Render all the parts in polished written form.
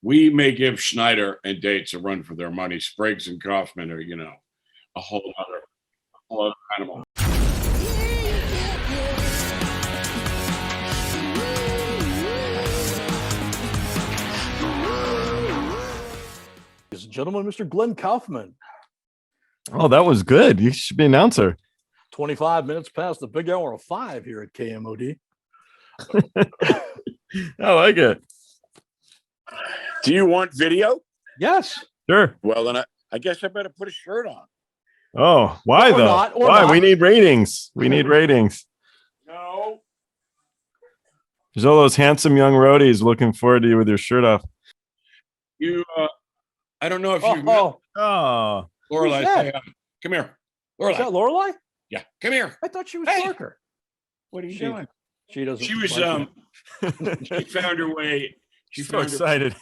we may give Schneider and Dates a run for their money. Spriggs and Kaufman are, a whole other animal. Ladies and gentlemen, Mr. Glenn Kaufman. Oh, that was good. You should be an announcer. 25 minutes past the big hour of 5 here at KMOD. I like it. Do you want video? Yes. Sure. Well, then I guess I better put a shirt on. Oh, why Or though? not, or why? not. We need ratings. We need ratings. No. There's all those handsome young roadies looking forward to you with your shirt off. I don't know if you Oh. Lorelai, say, come here. Lorelai. Is that Lorelai? Yeah, come here. I thought she was Hey. darker. What are you doing? She doesn't. She was she found her way. She's so excited.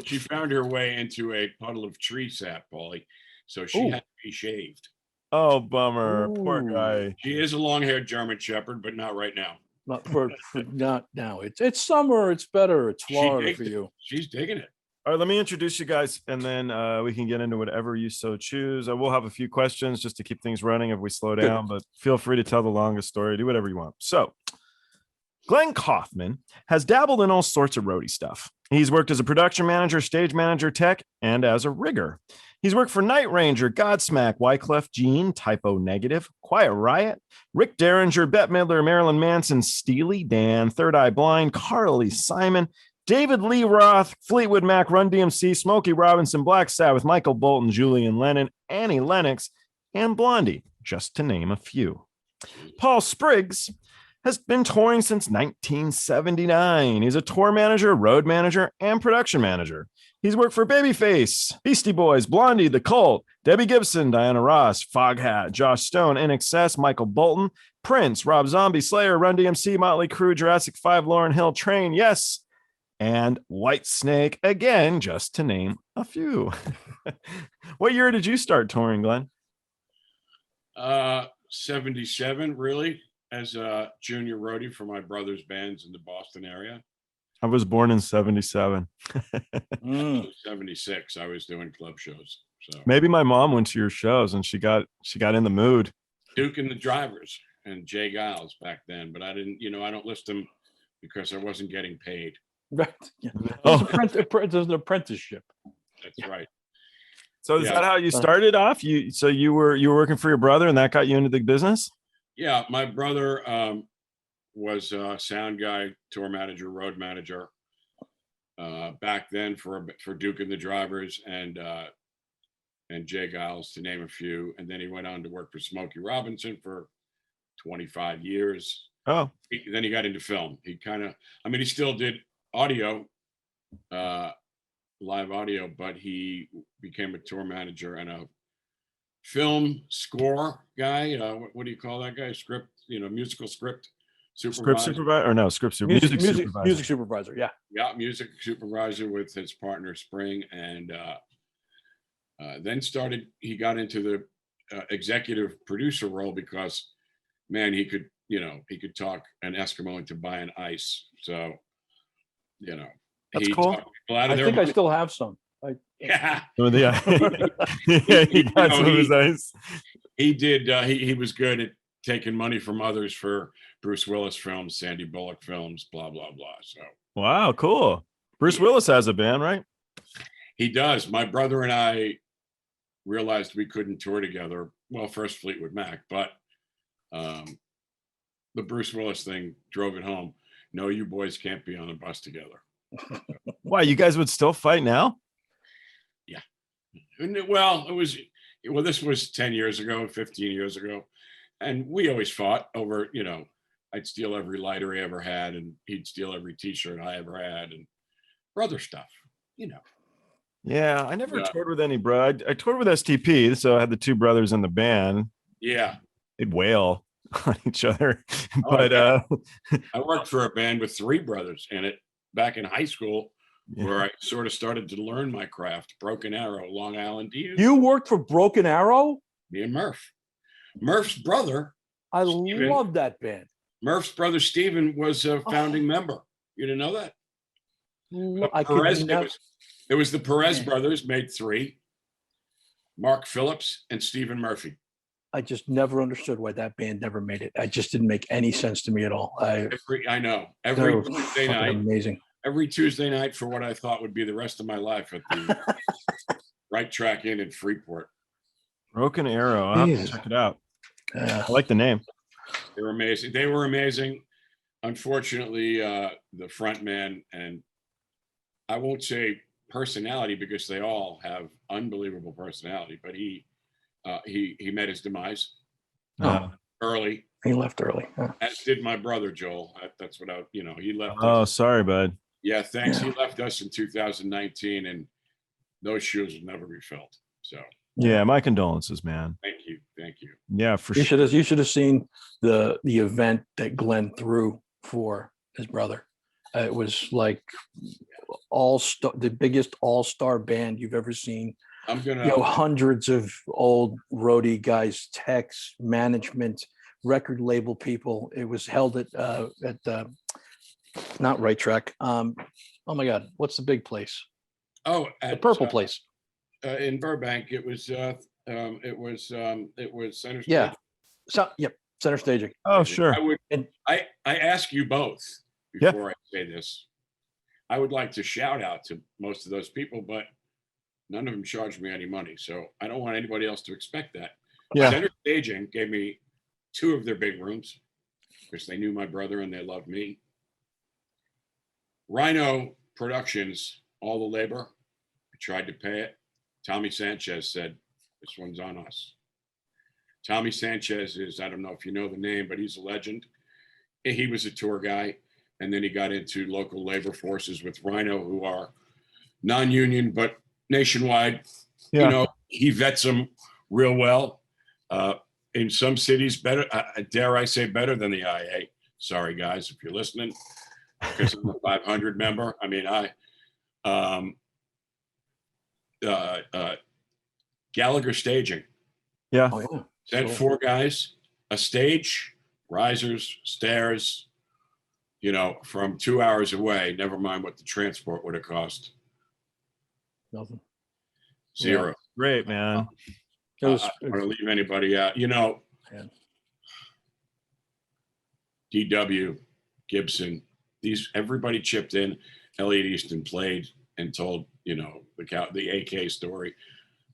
She found her way into a puddle of tree sap, Paulie. So she had to be shaved. Oh, bummer. Ooh. Poor guy. She is a long-haired German Shepherd, but not right now. Not for not now. It's summer. It's better. It's Florida for you. She's digging it. All right, let me introduce you guys, and then we can get into whatever you so choose. I will have a few questions just to keep things running if we slow down, but feel free to tell the longest story. Do whatever you want. So, Glenn Kaufman has dabbled in all sorts of roadie stuff. He's worked as a production manager, stage manager, tech, and as a rigger. He's worked for Night Ranger, Godsmack, Wyclef, Jean, Typo Negative, Quiet Riot, Rick Derringer, Bette Midler, Marilyn Manson, Steely, Dan, Third Eye Blind, Carly Simon, David Lee Roth, Fleetwood Mac, Run DMC, Smokey Robinson, Black Sabbath, Michael Bolton, Julian Lennon, Annie Lennox, and Blondie, just to name a few. Paul Spriggs has been touring since 1979. He's a tour manager, road manager, and production manager. He's worked for Babyface, Beastie Boys, Blondie, The Cult, Debbie Gibson, Diana Ross, Foghat, Josh Stone, INXS, Michael Bolton, Prince, Rob Zombie, Slayer, Run DMC, Motley Crue, Jurassic 5, Lauryn Hill, Train, yes, and Whitesnake, again, just to name a few. What year did you start touring, Glenn? 77, really, as a junior roadie for my brother's bands in the Boston area. I was born in 77. 76, I was doing club shows. So Maybe my mom went to your shows and she got in the mood. Duke and the Drivers and Jay Giles back then, but I didn't, I don't list them because I wasn't getting paid. Right. Yeah. There's an apprenticeship. That's right. So is that how you started off? You were working for your brother and that got you into the business? Yeah, my brother was a sound guy, tour manager, road manager back then for Duke and the Drivers and Jay Giles, to name a few. And then he went on to work for Smokey Robinson for 25 years. Oh. Then he got into film. He still did audio, live audio, but he became a tour manager and a film score guy. What do you call that guy? Script, musical script supervisor. Script supervisor, or no, music supervisor. Music supervisor, yeah. Yeah, music supervisor with his partner Spring, and then he got into the executive producer role because, man, he could talk an Eskimo into buying ice. So, that's cool. I think I still have some. Yeah. Yeah, he got some of his ice. He did. He was good at taking money from others for Bruce Willis films, Sandy Bullock films, blah blah blah. So wow, cool. Bruce Willis has a band, right? He does. My brother and I realized we couldn't tour together. Well, first Fleetwood Mac, but the Bruce Willis thing drove it home. No, you boys can't be on a bus together. Why, you guys would still fight now? Yeah. Well, this was 10 years ago, 15 years ago. And we always fought over, I'd steal every lighter he ever had, and he'd steal every t-shirt I ever had, and brother stuff, Yeah, I never toured with any bro. I toured with STP, so I had the two brothers in the band. Yeah. They'd wail on each other. Oh, but yeah. I worked for a band with three brothers in it back in high school, where I sort of started to learn my craft. Broken Arrow, Long Island. You worked for Broken Arrow? Me and Murph. Murph's brother. I love that band. Murph's brother Steven was a founding member. You didn't know that? I Perez, could never. it was the Perez Yeah. brothers made 3, Mark Phillips and Stephen Murphy. I just never understood why that band never made it. It just didn't make any sense to me at all. I know. They Every were Tuesday fucking night, amazing. every Tuesday night for what I thought would be the rest of my life at the Right Track Inn in Freeport. Broken Arrow. I'll have to Jesus. check it out. Yeah. I like the name. They were amazing. They were amazing. Unfortunately, the front man, and I won't say personality because they all have unbelievable personality, but he met his demise Oh, early, He left early. Yeah. as did my brother Joel. That's what he left oh, us. sorry, bud. Yeah, thanks. Yeah. He left us in 2019, and those shoes will never be filled. So Yeah, my condolences, man. thank you. Yeah, for You sure. should have seen the event that Glenn threw for his brother. It was like the biggest all-star band you've ever seen. I'm gonna. Hundreds of old roadie guys, techs, management, record label people. It was held at not Right Track. Oh my God, what's the big place? Oh, The purple place. in Burbank. It was Center Stage. Yeah. So yep, center staging. Oh, sure. I ask you both Yeah. before I say this. I would like to shout out to most of those people, but none of them charged me any money, so I don't want anybody else to expect that. Yeah. Center Staging gave me 2 of their big rooms because they knew my brother and they loved me. Rhino Productions, all the labor, I tried to pay it. Tommy Sanchez said, "This one's on us." Tommy Sanchez is, I don't know if you know the name, but he's a legend. He was a tour guy, and then he got into local labor forces with Rhino, who are non-union, but nationwide. Yeah. He vets them real well. In some cities, better, dare I say, better than the IA. Sorry, guys, if you're listening, because I'm a 500 member. I mean, Gallagher Staging. Yeah. Oh yeah. Sent 4 guys, a stage, risers, stairs, from 2 hours away. Never mind what the transport would have cost. Nothing. 0. Great, man. It was, I don't want to leave anybody out. Man. DW, Gibson, everybody chipped in. Elliot Easton played and told, the AK story.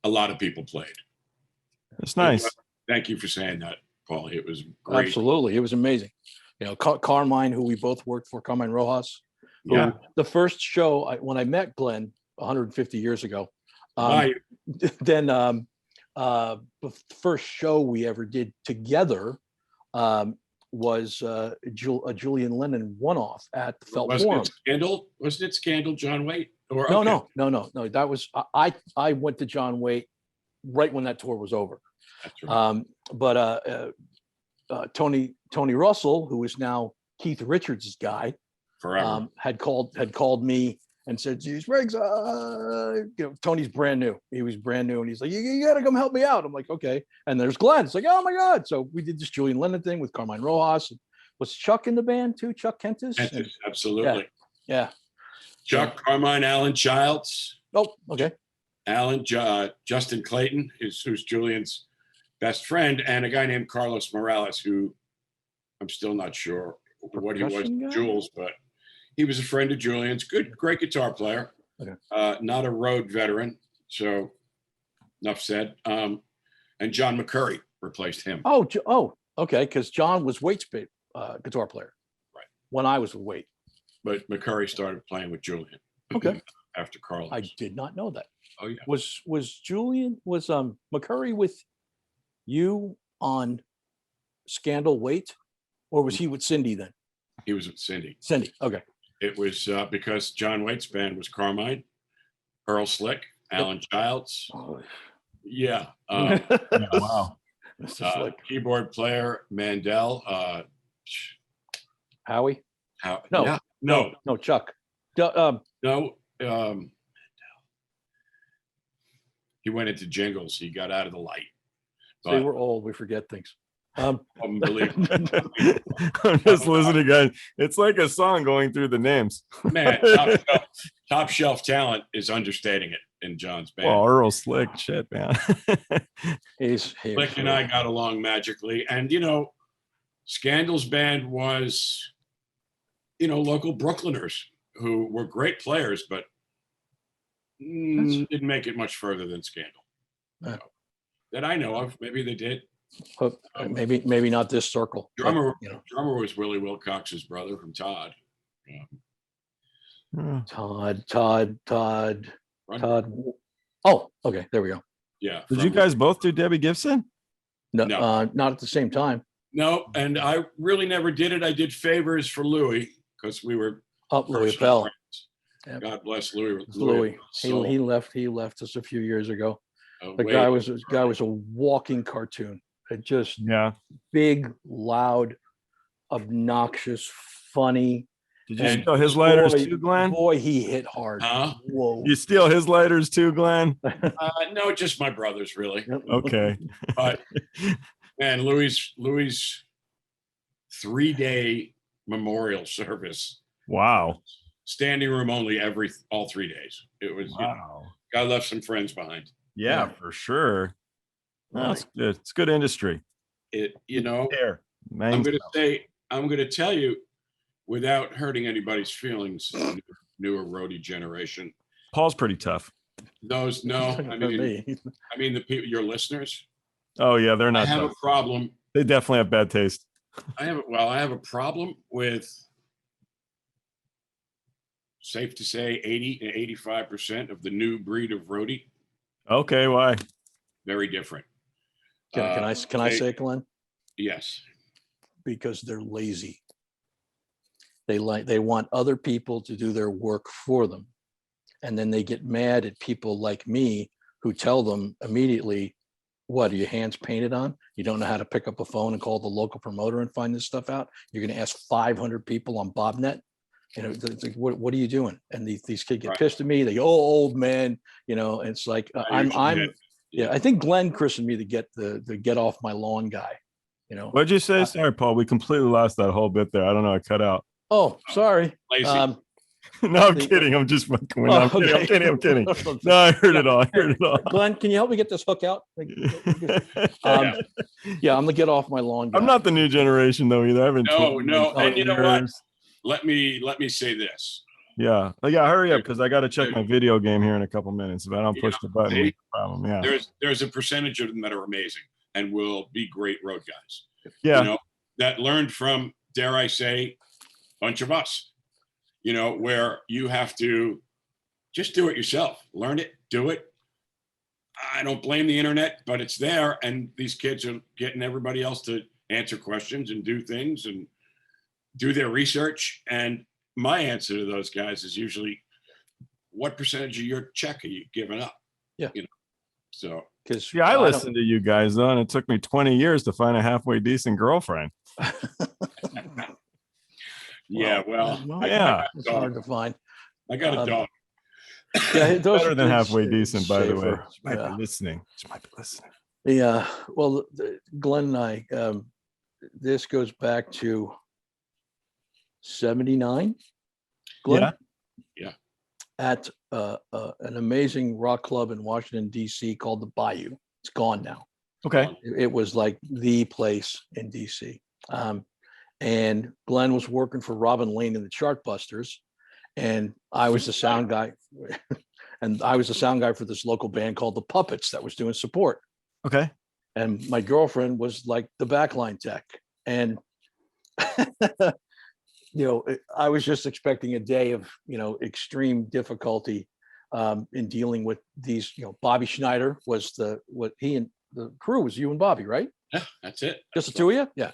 A lot of people played. That's nice. Thank you for saying that, Paulie. It was great. absolutely. It was amazing. Carmine, who we both worked for, Carmine Rojas. who- Yeah. The first show when I met Glenn 150 years ago, Bye. then the first show we ever did together was a Julian Lennon one-off at the Felt Wasn't Forum. it Scandal? Wasn't it Scandal, John Waite? Or No, okay. no. That was I went to John Waite right when that tour was over. That's right. But Tony Russell, who is now Keith Richards' guy, Forever. had called me and said, "Gee, Spriggs, Tony's brand new. He was brand new, and he's like, you got to come help me out." I'm like, "Okay." And there's Glenn. It's like, "Oh my God!" So we did this Julian Lennon thing with Carmine Rojas. Was Chuck in the band too? Chuck Kentis? Kentis, absolutely. Yeah. Chuck, Carmine, Alan Childs, Oh, okay. Justin Clayton, who's Julian's best friend, and a guy named Carlos Morales, who I'm still not sure what he was, Percussion guy? Jules, but he was a friend of Julian's. Great guitar player. Okay. Not a road veteran, so enough said. And John McCurry replaced him. Oh, okay. Because John was Waite's guitar player, Right. when I was with Waite. But McCurry started playing with Julian. Okay. After Carlos. I did not know that. Oh yeah. Was McCurry with you on Scandal Waite, or was he with Cindy then? He was with Cindy. Cindy. Okay. It was because John Waite's band was Carmine, Earl Slick, Alan Childs. Oh, Yeah. Yeah, wow. this is like Keyboard player Mandel. Howie. No. No. No. No, Chuck. No. He went into Jingles. He got out of the light. Say But we're old. We forget things. Unbelievable. I'm just listening, guys. It's like a song going through the names. Man, top shelf talent is understating it in John's band. Well, Earl Slick, shit, man. Slick and I got along magically. And, Scandal's band was, local Brooklyners who were great players, but didn't make it much further than Scandal. That I know of. Maybe they did. Maybe not this circle. Drummer was Willie Wilcox's brother from Todd. Todd. Oh, okay. There we go. Yeah. Did you guys both do Debbie Gibson? No. Not at the same time. No, and I really never did it. I did favors for Louis because we were Louis Bell. Yep. God bless Louis. Louis. He left us a few years ago. The guy was a walking cartoon. Just big, loud, obnoxious, funny. Did you steal his lighters too, Glenn? Boy, he hit hard. Huh? Whoa. You steal his lighters too, Glenn? No, just my brothers, really. Okay. But man, Louis' 3-day memorial service. Wow. Standing room only all 3 days. It was guy left some friends behind. Yeah, for sure. That's good. It's good industry. I'm gonna tell you, without hurting anybody's feelings, the newer roadie generation. Paul's pretty tough. I mean the people, your listeners. Oh yeah, they're not. I have a problem. They definitely have bad taste. I have a problem with, safe to say, 80 to 85% of the new breed of roadie. Okay, why? Very different. Can I say it, Glenn? Yes. Because they're lazy. They want other people to do their work for them. And then they get mad at people like me who tell them immediately, what, are your hands painted on? You don't know how to pick up a phone and call the local promoter and find this stuff out? You're going to ask 500 people on BobNet? It's like, what are you doing? And these kids get pissed at me. They go, oh, old man, and it's like, I think Glenn christened me to get the get off my lawn guy, What'd you say? Sorry, Paul. We completely lost that whole bit there. I don't know. I cut out. Oh, sorry. Lazy. No, I'm kidding. I'm just fucking. I'm kidding. No, I heard it all. Glenn, can you help me get this hook out? Yeah, I'm the get off my lawn guy. I'm not the new generation though either. I haven't. No. And you know what? Let me say this. Yeah. Hurry up because I got to check my video game here in a couple minutes. If I don't push the button, problem. Yeah. There's a percentage of them that are amazing and will be great road guys. Yeah. That learned from, dare I say, a bunch of us. Where you have to just do it yourself. Learn it, do it. I don't blame the internet, but it's there. And these kids are getting everybody else to answer questions and do things and do their research. And my answer to those guys is usually, what percentage of your check are you giving up? Yeah. So. I listened to you guys though, and it took me 20 years to find a halfway decent girlfriend. It's hard to find. I got a dog. Yeah, better than halfway decent, by the way. She might be listening. Yeah. Well, Glenn and I, this goes back to 79. Glenn? Yeah. At an amazing rock club in Washington, D.C. called the Bayou. It's gone now. Okay. It was like the place in D.C. And Glenn was working for Robin Lane and the Chartbusters, and I was the sound guy. And I was the sound guy for this local band called the Puppets that was doing support. Okay. And my girlfriend was like the backline tech. And, I was just expecting a day of, extreme difficulty in dealing with these, Bobby Schneider was he and the crew was you and Bobby, right? Yeah, that's it. Just the two of you? Yeah.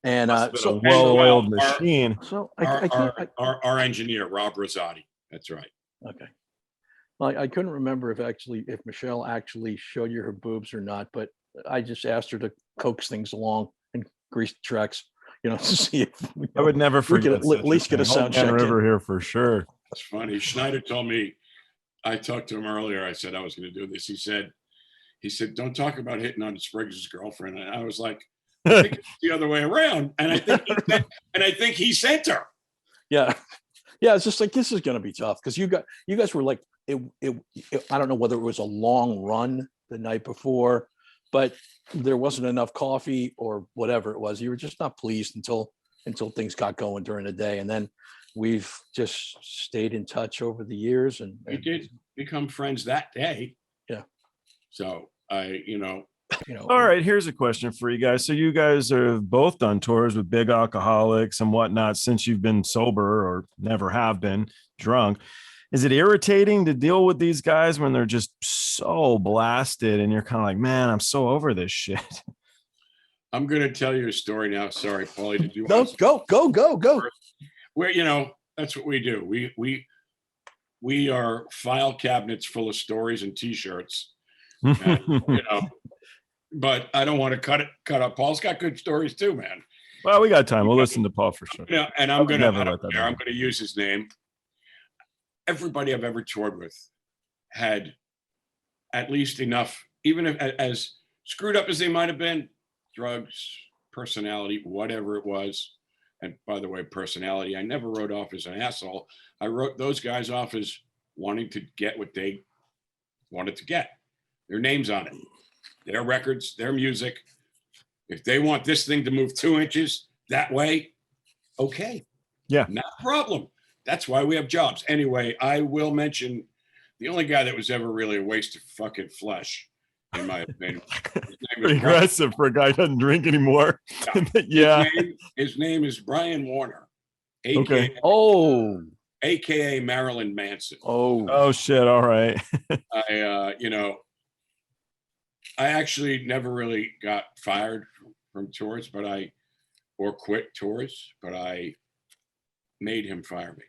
And so a well-oiled machine. So our engineer, Rob Rosati. That's right. Okay. Well, I couldn't remember if Michelle actually showed you her boobs or not, but I just asked her to coax things along and grease the tracks, to see if I would never forget. At least get a sound check. River here for sure. It's funny. Schneider told me, I talked to him earlier. I said I was going to do this. He said, don't talk about hitting on Spriggs' girlfriend. And I was like, I think it's the other way around. And I think he sent her. Yeah. Yeah. It's just like, this is going to be tough because you guys were like, I don't know whether it was a long run the night before, but there wasn't enough coffee or whatever it was. You were just not pleased until things got going during the day. And then we've just stayed in touch over the years. And We did become friends that day. Yeah. So All right, here's a question for you guys. So you guys have both done tours with big alcoholics and whatnot since you've been sober or never have been drunk. Is it irritating to deal with these guys when they're just so blasted and you're kind of like, man, I'm so over this shit? I'm going to tell you a story now. Sorry, Paulie. Did you No, go. Where, that's what we do. We are file cabinets full of stories and T-shirts. And, but I don't want to cut up. Paul's got good stories too, man. Well, we got time. We'll listen to Paul for sure. Yeah, and I'm going to use his name. Everybody I've ever toured with had at least enough, even if as screwed up as they might have been, drugs, personality, whatever it was. And by the way, personality, I never wrote off as an asshole. I wrote those guys off as wanting to get what they wanted to get. Their names on it, their records, their music. If they want this thing to move 2 inches that way, okay. Yeah. Not a problem. That's why we have jobs. Anyway, I will mention the only guy that was ever really a waste of fucking flesh, in my opinion. Pretty aggressive for a guy who doesn't drink anymore. Yeah. His name is Brian Warner. Okay. AKA Marilyn Manson. Oh shit. All right. I actually never really got fired from tours, or quit tours, but I made him fire me.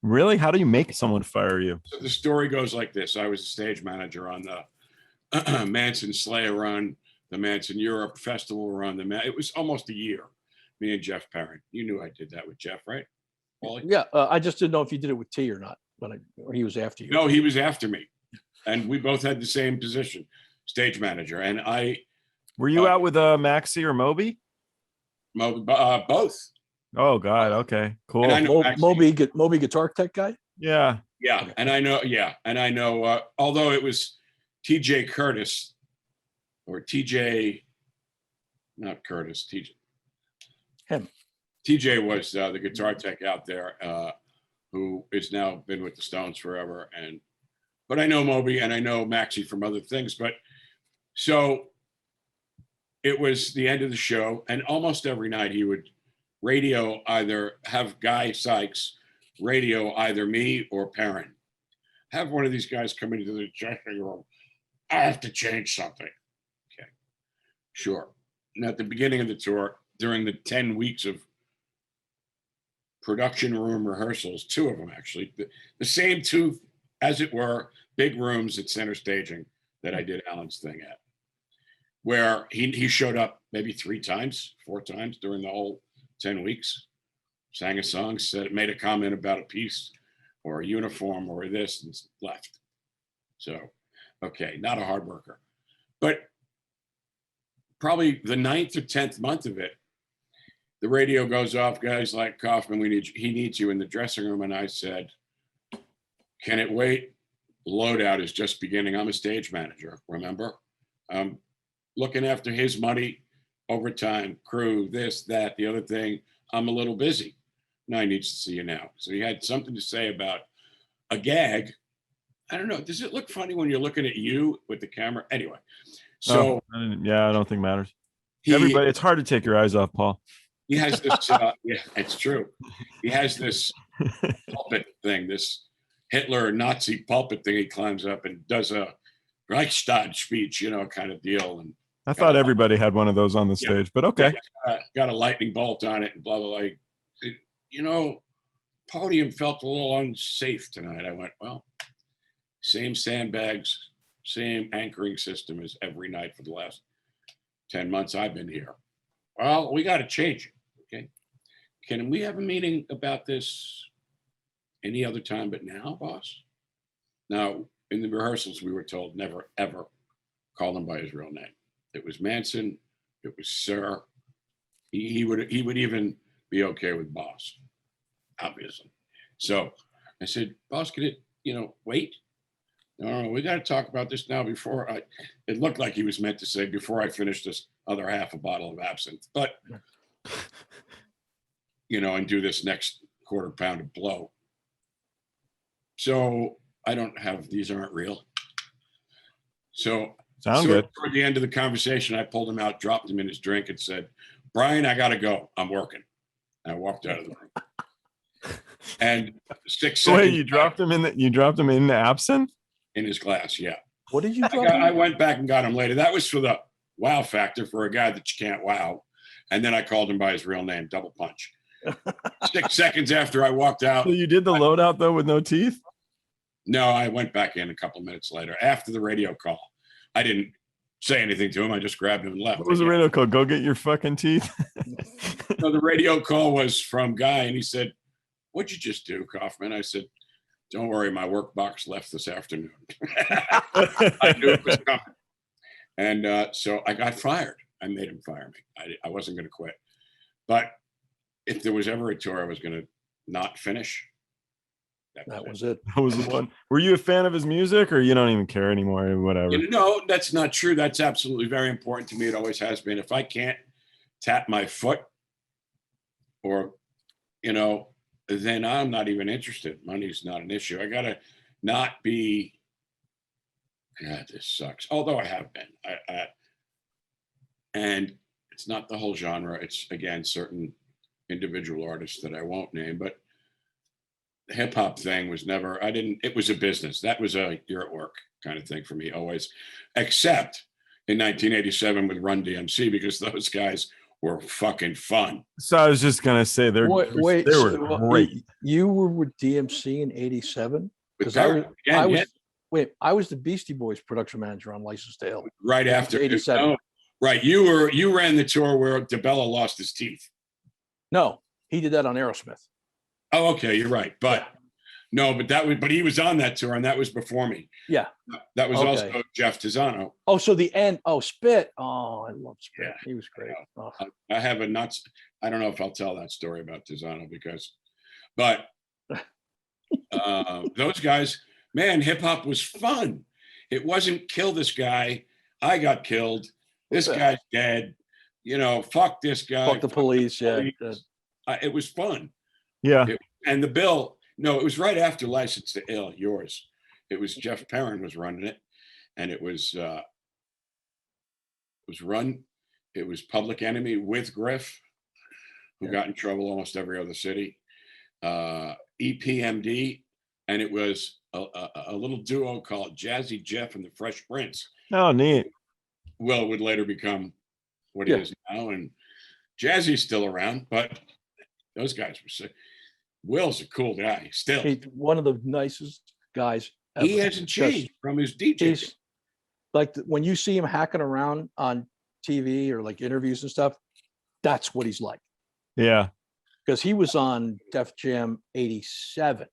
Really? How do you make someone fire you? So the story goes like this. I was a stage manager on the Manson Slayer run, the Manson Europe Festival run. It was almost a year, me and Jeff Perrin. You knew I did that with Jeff, right? Paulie? Yeah. I just didn't know if you did it with T or not, or he was after you. No, he was after me. And we both had the same position, stage manager. And were you out with Maxie or Moby? Both. Oh God. Okay. Cool. Moby guitar tech guy. Yeah. Yeah. Okay. And I know, although it was TJ Curtis or TJ, not Curtis, TJ. Him. TJ was the guitar tech out there who is now been with the Stones forever. But I know Moby and I know Maxie from other things. But so it was the end of the show, and almost every night he would have Guy Sykes radio either me or Perrin. Have one of these guys come into the dressing room. I have to change something. Okay, sure. And at the beginning of the tour, during the 10 weeks of production room rehearsals, 2 of them actually, the same 2, as it were, big rooms at Center Staging that I did Alan's thing at, where he showed up maybe 3 times, 4 times during the whole 10 weeks, sang a song, made a comment about a piece or a uniform or this, and left. So, okay, not a hard worker. But probably the 9th or 10th month of it, the radio goes off, guys like Kaufman, he needs you in the dressing room. And I said, can it wait? Loadout is just beginning. I'm a stage manager, remember? I'm looking after his money, overtime, crew, this, that, the other thing. I'm a little busy. Now he needs to see you now. So he had something to say about a gag. I don't know. Does it look funny when you're looking at you with the camera? Anyway, so. I don't think it matters. Everybody, it's hard to take your eyes off, Paul. He has this, yeah, it's true. He has this pulpit thing, this Hitler Nazi pulpit thing. He climbs up and does a Reichstag speech, kind of deal. And I thought everybody had one of those on the stage, but okay. Got a lightning bolt on it and blah, blah, blah. Podium felt a little unsafe tonight. I went, well, same sandbags, same anchoring system as every night for the last 10 months I've been here. Well, we got to change it. Okay. Can we have a meeting about this any other time but now, boss? Now, in the rehearsals, we were told never, ever call him by his real name. It was Manson. It was sir. He would even be okay with boss, obviously. So I said, boss, could it, wait? No, we got to talk about this now before it looked like he was meant to say before I finish this other half a bottle of absinthe, but and do this next quarter pound of blow. So I don't have, these aren't real. So Good. Toward the end of the conversation, I pulled him out, dropped him in his drink and said, Brian, I got to go. I'm working. And I walked out of the room. And 6 seconds. Wait, you dropped him in the absinthe? In his glass, yeah. What did you drop? I went back and got him later. That was for the wow factor for a guy that you can't wow. And then I called him by his real name, Double Punch. 6 seconds after I walked out. So you did the loadout though with no teeth? No, I went back in a couple minutes later after the radio call. I didn't say anything to him. I just grabbed him and left. What was the radio call? Go get your fucking teeth. So the radio call was from Guy, and he said, "What'd you just do, Kaufman?" I said, "Don't worry, my work box left this afternoon." I knew it was coming. And so I got fired. I made him fire me. I wasn't going to quit. But if there was ever a tour I was going to not finish, that was it. That was the one. Were you a fan of his music, or you don't even care anymore, or whatever? No, that's not true. That's absolutely very important to me. It always has been. If I can't tap my foot or, then I'm not even interested. Money's not an issue. I got to not be, God, this sucks. Although I have been. And it's not the whole genre. It's, again, certain individual artists that I won't name. But the hip hop thing was never, it was a business. That was a you're at work kind of thing for me always. Except in 1987 with Run DMC, because those guys were fucking fun. So I was just gonna say they were great. You were with DMC in '87 because I was the Beastie Boys production manager on License to Ill. Right after '87. No, right, you ran the tour where DeBella lost his teeth. No, he did that on Aerosmith. Oh, okay, you're right, but no, but he was on that tour, and that was before me. Yeah, that was also Jeff Tizzano. Oh, so the end. Oh, Spit. Oh, I love Spit. Yeah, he was great. Oh. I have a nuts. I don't know if I'll tell that story about Tizzano but those guys, man, hip hop was fun. It wasn't kill this guy. I got killed. This guy's dead. Fuck this guy. Fuck the police. Yeah, it was fun. Yeah. And the bill, no, it was right after License to Ill, yours. It was Jeff Perrin was running it. And it was Public Enemy with Griff, who got in trouble almost every other city. EPMD, and it was a little duo called Jazzy Jeff and the Fresh Prince. Oh, neat. Will would later become what he is now. And Jazzy's still around, but those guys were sick. Will's a cool guy still. He's one of the nicest guys ever. He hasn't changed from his DJ. Like when you see him hacking around on TV or like interviews and stuff, that's what he's like. Yeah. Because he was on Def Jam 87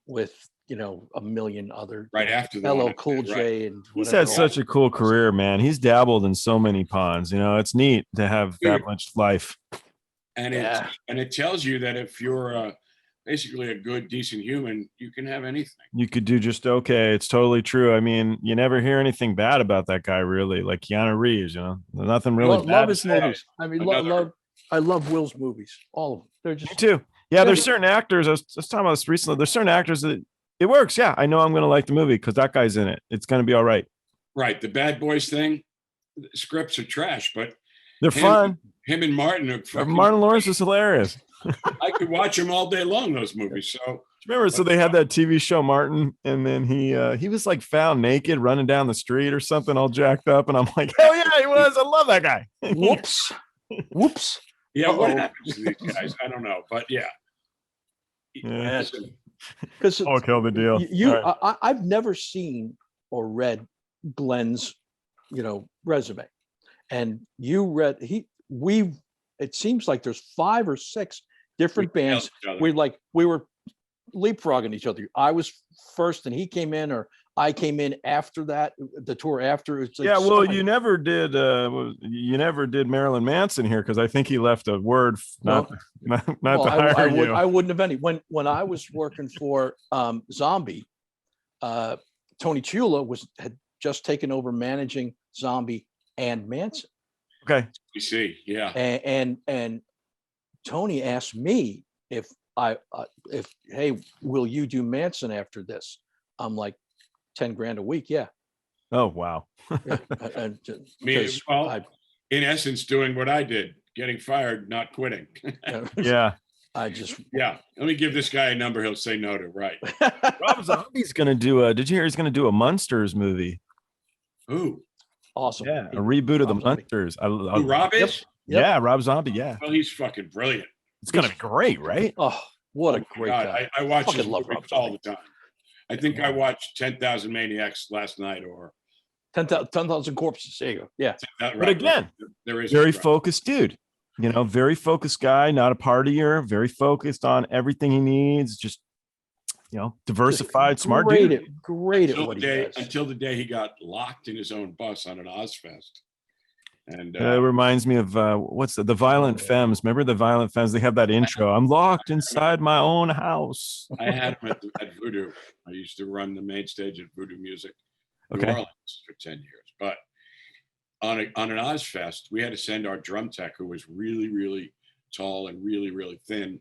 with, a million other. Right after the LL Cool J. And he's had such a cool career, man. He's dabbled in so many ponds. It's neat to have that much life. And it tells you that if you're basically a good, decent human, you can have anything. You could do just okay. It's totally true. I mean, you never hear anything bad about that guy, really. Like Keanu Reeves, nothing really bad. Love his movies. I mean, I love Will's movies. All of them. They're just. Me too. Yeah, there's certain actors. I was talking about this recently. There's certain actors that it works. Yeah, I know I'm going to like the movie because that guy's in it. It's going to be all right. Right. The Bad Boys thing, the scripts are trash, but they're fun. Him and Martin are fucking. Martin Lawrence is hilarious. I could watch him all day long, those movies. So remember, so they had that TV show, Martin, and then he was like found naked running down the street or something, all jacked up, and I'm like, hell yeah, he was. I love that guy. Whoops. Yeah, what happens to these guys? I don't know, but yeah. Because I'll kill the deal. I've never seen or read Glenn's, resume, and you read it seems like there's 5 or 6 different bands. We were leapfrogging each other. I was first and he came in, or I came in after that, the tour after. It's like Yeah, well, something- you never did. You never did Marilyn Manson here because I think he left a word not well, to hire you. I wouldn't have any. When I was working for Zombie, Tony Chula had just taken over managing Zombie and Manson. Okay. You see, yeah. And Tony asked me if hey, will you do Manson after this? I'm like, 10 grand a week. Yeah. Oh, wow. Yeah. In essence, doing what I did, getting fired, not quitting. Yeah. Yeah. Let me give this guy a number he'll say no to. Right. Rob Zombie's going to do did you hear he's going to do a Munsters movie? Ooh. Awesome. Yeah. A reboot of the Rob Zombie. Munsters. Who Rob is? Yep. Yeah. Rob Zombie. Yeah. Well, he's fucking brilliant. It's going to be great, right? Oh, what Oh a my great God. guy. I watch Fucking his love movies Rob all Zombie. the time. I think I watched 10,000 Maniacs last night, or 10,000 corpses. There you go. Yeah. But again, there is very focused dude. You know, very focused guy, not a partier, very focused on everything he needs. Just, you know, diversified, smart dude. Great at what he does. until the day he got locked in his own bus on an Ozfest. And It reminds me of what's the Violent Femmes. Remember the Violent Femmes? They have that intro. I'm locked inside my own house. I had him at Voodoo. I used to run the main stage at Voodoo Music, New Okay. Orleans, for 10 years. But on an Ozfest, we had to send our drum tech, who was really, really tall and really, really thin,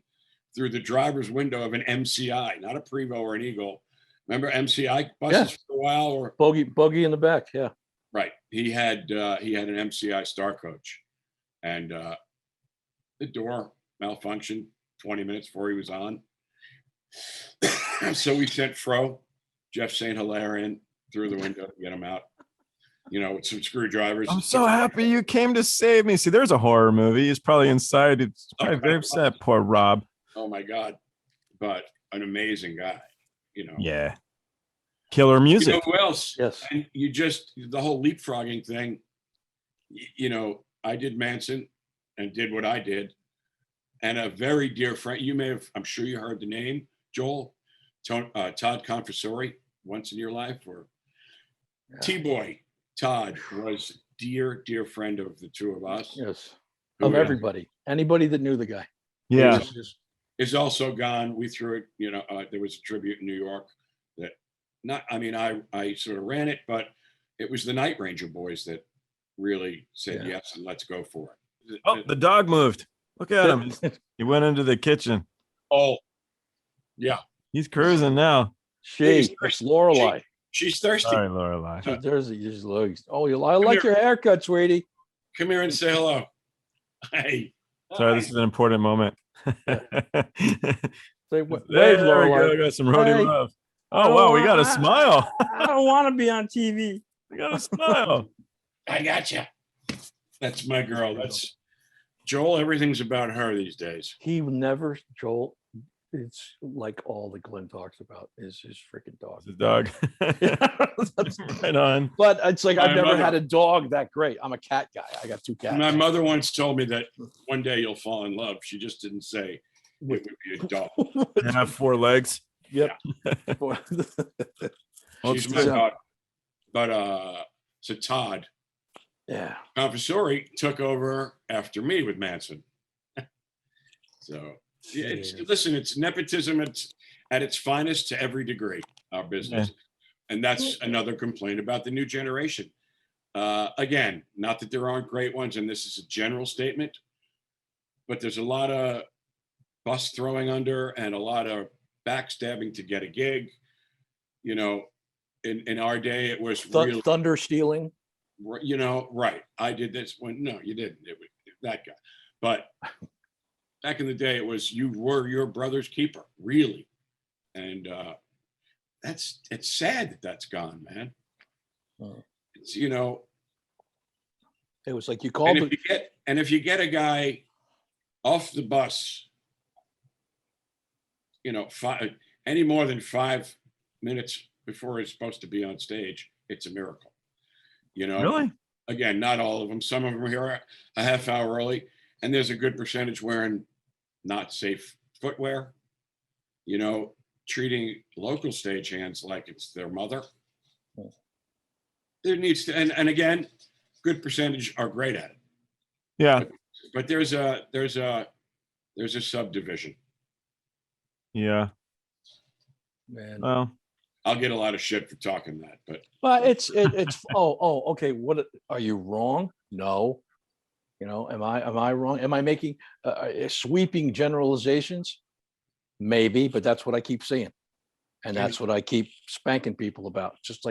through the driver's window of an MCI, not a Prevost or an Eagle. Remember MCI buses for a while? Or Bogey in the back. Yeah. right. He had an MCI Star Coach, and the door malfunctioned 20 minutes before he was on. So we sent Jeff St. Hilaire in through the window to get him out, you know, with some screwdrivers. I'm so happy you came to save me. See, there's a horror movie. He's probably inside. It's probably very upset. Poor Rob. Oh my God. But an amazing guy, you know. Yeah. Killer music. You know who else? Yes. And the whole leapfrogging thing, you know, I did Manson and did what I did. And a very dear friend, I'm sure you heard the name, Joel, Todd Confessori, once in your life, or T-Boy. Todd was dear friend of the two of us. Yes. Of everybody. Anybody that knew the guy. Yeah. Is also gone. We threw it, you know, there was a tribute in New York that I sort of ran it, but it was the Night Ranger boys that really said yes and let's go for it. Oh, the dog moved. Look at him. He went into the kitchen. Oh, yeah. He's cruising now. It's Lorelei. She's thirsty. Sorry, Lorelei. There's just looks. Oh, I like your haircut, sweetie. Come here and say hello. Hey. Sorry, this is an important moment. Say, wave, There we Lorelei. go. We got some roadie Hey. love. Oh, wow. We got a smile. I don't want to be on TV. We got a smile. I got you. That's my girl. That's Joel. Everything's about her these days. Joel, it's like all that Glenn talks about is his freaking dog. The dog. Right on. But it's like I've My never mother- had a dog that great. I'm a cat guy. I got 2 cats. My mother once told me that one day you'll fall in love. She just didn't say it would be a dog. And have 4 legs. Yep. She's my dog. But so Todd Yeah. Confessori took over after me with Manson. So listen, it's nepotism. It's at its finest to every degree, our business. And that's another complaint about the new generation. Again, not that there aren't great ones, and this is a general statement, but there's a lot of bus throwing under and a lot of backstabbing to get a gig. You know, in our day, it was really Thunder stealing. You know, right. I did this one. No, you didn't. It was that guy. But back in the day, it was you were your brother's keeper, really. And it's sad that that's gone, man. It's, you know, it was like you called if you get a guy off the bus, you know, any more than 5 minutes before he's supposed to be on stage, it's a miracle. You know, Really? Again, not all of them. Some of them are here a half hour early, and there's a good percentage wearing not safe footwear. You know, treating local stagehands like it's their mother. there needs to, and again, good percentage are great at it. Yeah. But there's a subdivision. Yeah. Man. Well, I'll get a lot of shit for talking that, But it's okay. What are you wrong? No. Am I wrong? Am I making sweeping generalizations? Maybe, but that's what I keep saying, and that's what I keep spanking people about. Just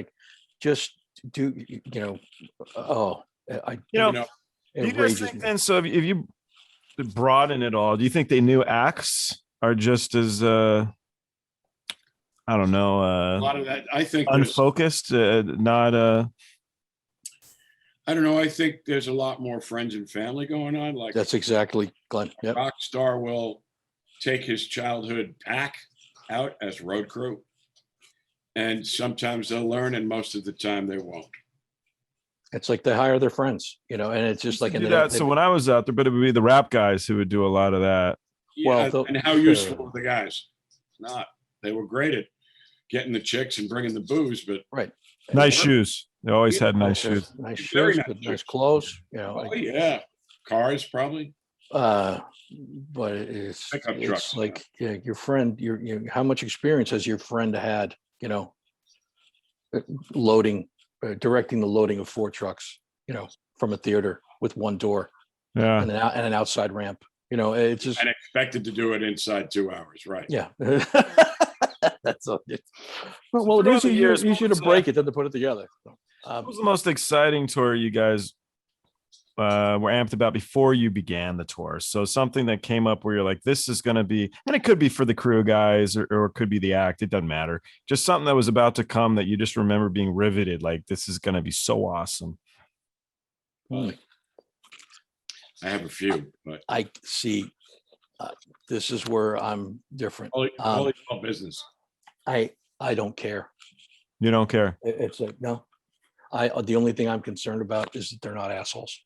do I you know, know, do you it guys rages think me. then? So if you broaden it all, do you think they knew acts are just as I don't know, a lot of that. I think there's, unfocused, not I don't know. I think there's a lot more friends and family going on. Like That's exactly Glenn. Yep. rock star will take his childhood pack out as road crew, and sometimes they'll learn, and most of the time they won't. It's like they hire their friends, and it's just like, do and they that. don't, So when I was out there, but it would be the rap guys who would do a lot of that. Yeah, Well, and how useful are the guys? Not. They were great at getting the chicks and bringing the booze, but right. Nice shoes. They always had nice Nice shoes. nice Very shoes, nice good, shoes. nice clothes, oh yeah, cars probably. but it's Pickup trucks. it's like, yeah, your friend, how much experience has your friend had, loading, directing the loading of 4 trucks, from a theater with 1 door Yeah. and an outside ramp. It's just, And expected to do it inside 2 hours, right? yeah. That's all. Well, it throughout is the years, what easier to was, break it than to put it together. What was the most exciting tour you guys were amped about before you began the tour? So something that came up where you're like, this is going to be, and it could be for the crew guys or it could be the act. It doesn't matter. Just something that was about to come that you just remember being riveted. Like, this is going to be so awesome. I have a few, but I see. This is where I'm different. holy business. I don't care. You don't care. It's like, no. The only thing I'm concerned about is that they're not assholes.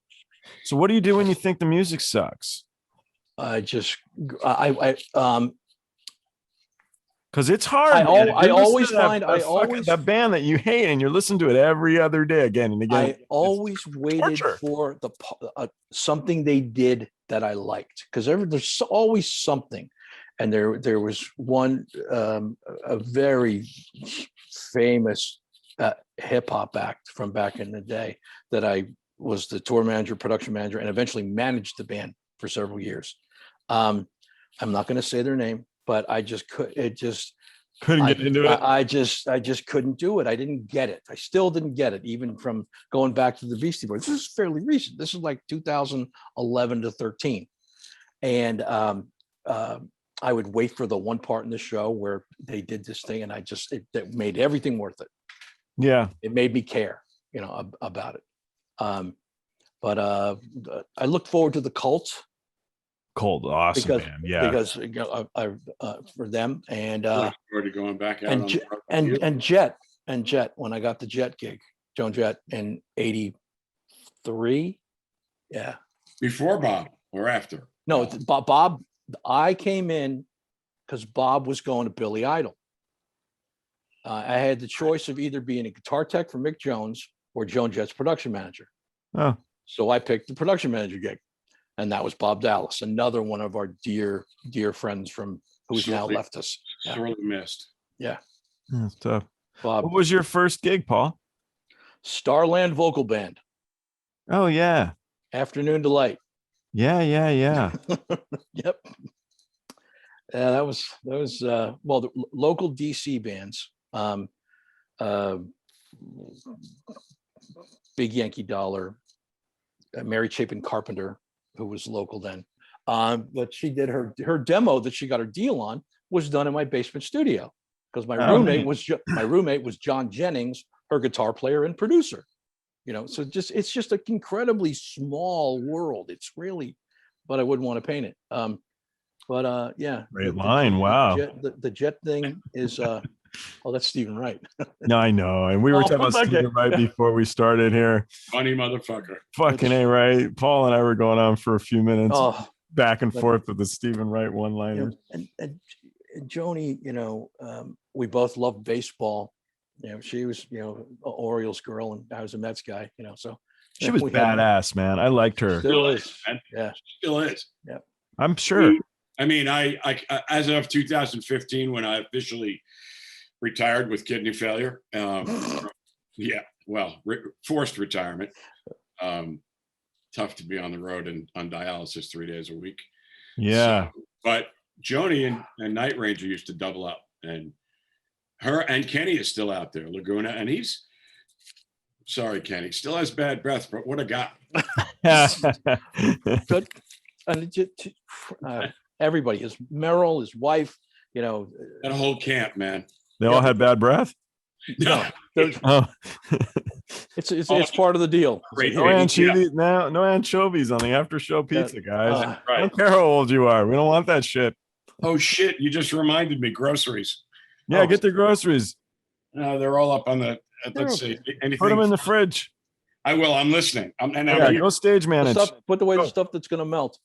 So what do you do when you think the music sucks? Because it's hard. I man. I If you listen always to that- find- that I fucking- always- that band that you hate and you're listening to it every other day again and again. I always waited torture. for something they did that I liked, because there's always something. And there was one, a very famous hip hop act from back in the day that I was the tour manager, production manager, and eventually managed the band for several years. I'm not going to say their name, but I just couldn't Get into it. I just couldn't do it. I didn't get it. I still didn't get it, even from going back to the Beastie Boys. This is fairly recent. This is like 2011 to 13. And I would wait for the one part in the show where they did this thing, and it made everything worth it. Yeah. It made me care, about it. But I look forward to the Cult. Cold. Awesome, Because man. Yeah. because I for them, and Already going back out on the road. and Jet, when I got the Jet gig, Joan Jett in 83. Yeah. Before Bob or after? No, Bob, I came in because Bob was going to Billy Idol. I had the choice of either being a guitar tech for Mick Jones or Joan Jett's production manager. Oh. So I picked the production manager gig. And that was Bob Dallas, another one of our dear friends who's now Sorely- left us. Yeah. Sorely missed. Yeah. That's tough. Bob, What was your first gig, Paul? Starland Vocal Band, Oh yeah. Afternoon Delight. Yeah. Yep. Yeah, that was well, the local DC bands, Big Yankee Dollar, Mary Chapin Carpenter, who was local then. But she did her demo that she got her deal on was done in my basement studio, because my roommate was John Jennings, her guitar player and producer. So it's just an incredibly small world. It's really, but I wouldn't want to paint it. Yeah. Great line. Wow. The Jet thing is that's Stephen Wright. No, I know. And we were Oh, talking about okay. Steven right before we started here. Funny motherfucker. Fucking A, right? Paul and I were going on for a few minutes Oh, back and forth with the Stephen Wright one-liners. and Joni, we both loved baseball, she was, Orioles girl, and I was a Mets guy, so She was badass, man. I liked her. Still is. Man. Yeah. Still is. Yeah. I'm sure. I mean, I as of 2015, when I officially retired with kidney failure. Yeah, well, forced retirement. Tough to be on the road and on dialysis 3 days a week. Yeah. So, but Joni and Night Ranger used to double up, and her and Kenny is still out there, Laguna, and he's sorry, Kenny, still has bad breath, but what a guy. Good. And everybody, his Merrill, his wife, That whole camp, man. They all had bad breath. No, Oh, it's part of the deal. Great. no anchovies. No anchovies on the after show pizza, guys. I Right. don't care how old you are. We don't want that shit. Oh shit! You just reminded me. Groceries. Yeah, get the groceries. They're all up on the. Let's see. Anything? Put them in the fridge. I will. I'm listening. Go stage manage. Put away the stuff that's going to melt.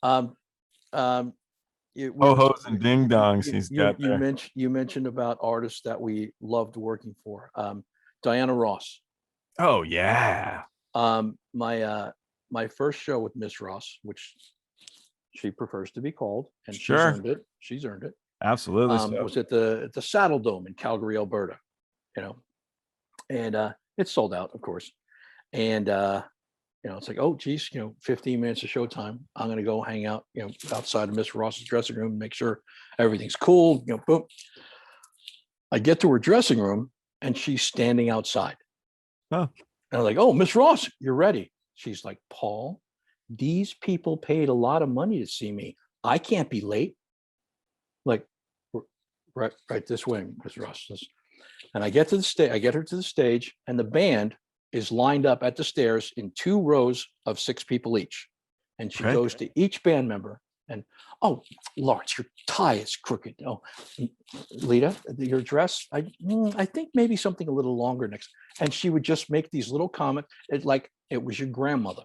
Ho-hos and ding dongs. You mentioned about artists that we loved working for. Diana Ross. Oh yeah. My first show with Miss Ross, which she prefers to be called, and Sure. she's earned it. Absolutely. Was at the Saddle Dome in Calgary, Alberta. And it's sold out, of course. And it's like, oh geez, 15 minutes of showtime. I'm gonna go hang out, outside of Miss Ross's dressing room, make sure everything's cool. Boom. I get to her dressing room and she's standing outside. Huh. And I'm like, oh, Miss Ross, you're ready. She's like, Paul, these people paid a lot of money to see me. I can't be late. Like, right this way, Miss Ross. And I get to the stage. I get her to the stage, and the band is lined up at the stairs in 2 rows of 6 people each. And she goes to each band member and, oh, Lawrence, your tie is crooked. Oh, Lita, your dress, I think maybe something a little longer next. And she would just make these little comments, like it was your grandmother.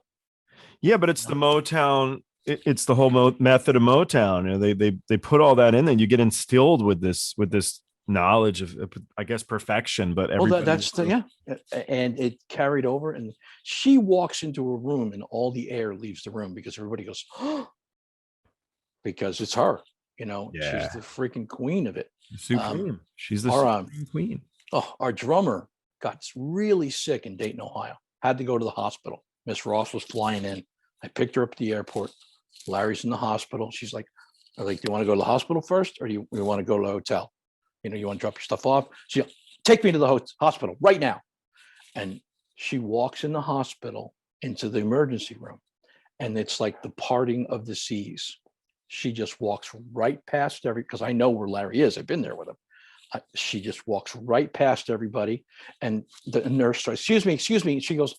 Yeah, but it's the Motown. It's the whole method of Motown. They put all that in, and you get instilled with this knowledge of, I guess, perfection. But and it carried over. And she walks into a room, and all the air leaves the room because everybody goes, oh, because it's her. She's the freaking queen of it. Supreme. She's the supreme queen. Oh, our drummer got really sick in Dayton, Ohio. Had to go to the hospital. Miss Ross was flying in. I picked her up at the airport. Larry's in the hospital. She's like, do you want to go to the hospital first, or do you want to go to the hotel? You want to drop your stuff off? She take me to the hospital right now. And she walks in the hospital into the emergency room, and it's like the parting of the seas. She just walks right past because I know where Larry is. I've been there with him. She just walks right past everybody, and the nurse starts, excuse me. She goes,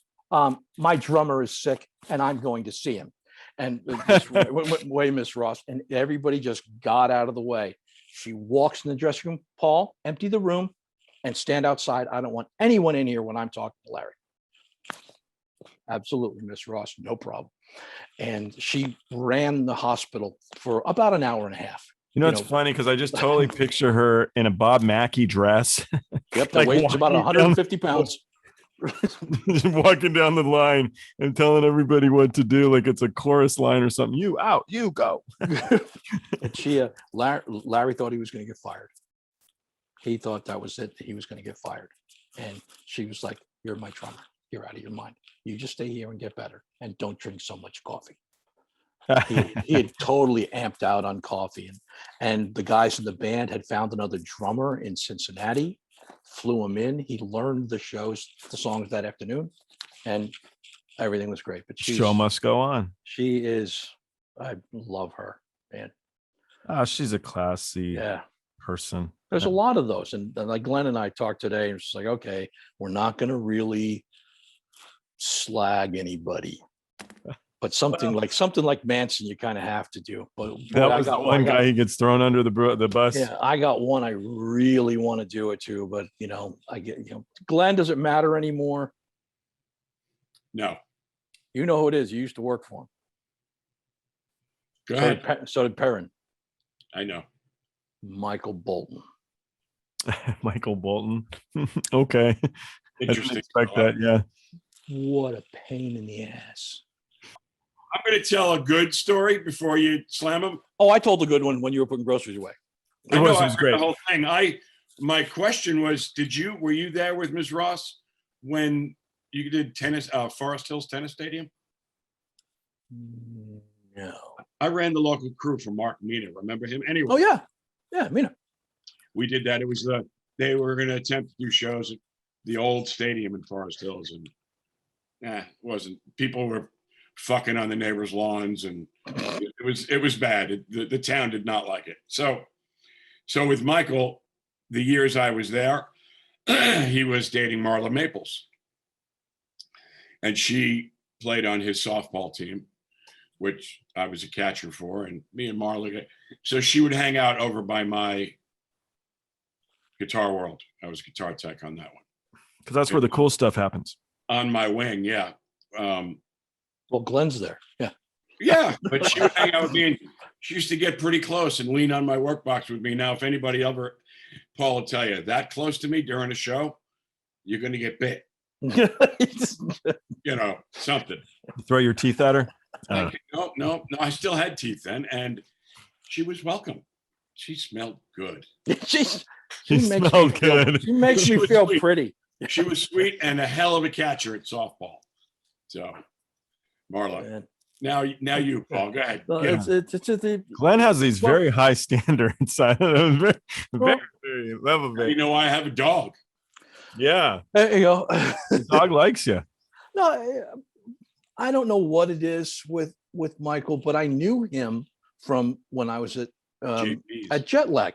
my drummer is sick and I'm going to see him. And way, Miss Ross, and everybody just got out of the way. She walks in the dressing room. Paul, empty the room and stand outside. I don't want anyone in here when I'm talking to Larry. Absolutely, Miss Ross, no problem. And she ran the hospital for about an hour and a half. It's funny because I just totally picture her in a Bob Mackie dress. Yep, that weighs about 150 pounds. Walking down the line and telling everybody what to do, like it's a chorus line or something. You out, you go. And she, Larry thought he was going to get fired. He thought that was it. That he was going to get fired. And she was like, "You're my drummer. You're out of your mind. You just stay here and get better, and don't drink so much coffee." He had totally amped out on coffee, and the guys in the band had found another drummer in Cincinnati. Flew him in. He learned the songs that afternoon, and everything was great. But show must go on. She is. I love her, man. She's a classy person. There's a lot of those, and like Glenn and I talked today, and it's like, okay, we're not going to really slag anybody, but something like Manson, you kind of have to do. But that was the one guy he gets thrown under the bus. Yeah, I got one I really want to do it to, but I get Glenn, does it matter anymore? No. You know who it is. You used to work for him. Go ahead. So did Perrin. I know. Michael Bolton. Michael Bolton. Okay. I didn't Interesting. expect that. Yeah. What a pain in the ass. I'm going to tell a good story before you slam them. Oh, I told the good one when you were putting groceries away. It I know, was I heard great. the whole thing. My question was, were you there with Ms. Ross when you did tennis, Forest Hills Tennis Stadium? No. I ran the local crew for Mark Mina. Remember him? Anyway. Oh yeah. Yeah, Mina. We did that. It was they were going to attempt to do shows at the old stadium in Forest Hills, and it wasn't. People were fucking on the neighbors' lawns, and it was bad. The town did not like it. So with Michael, the years I was there, he was dating Marla Maples, and she played on his softball team, which I was a catcher for, and me and Marla. So she would hang out over by my Guitar World. I was guitar tech on that one. Because that's where the cool stuff happens. On my wing, yeah. Well, Glenn's there. Yeah. Yeah, but she would hang out with me, and she used to get pretty close and lean on my workbox with me. Now, if anybody ever, Paul will tell you, that close to me during a show, you're going to get bit. Something. Throw your teeth at her? No, I still had teeth then, and she was welcome. She smelled good. She smelled good. She makes me feel pretty. She was sweet and a hell of a catcher at softball. So, Marla. Man. Now you, Paul. Go ahead. Glenn has these very high standards. Very level. You know why I have a dog? Yeah. There you go. The dog likes you. No, I don't know what it is with Michael, but I knew him from when I was at Jetlag,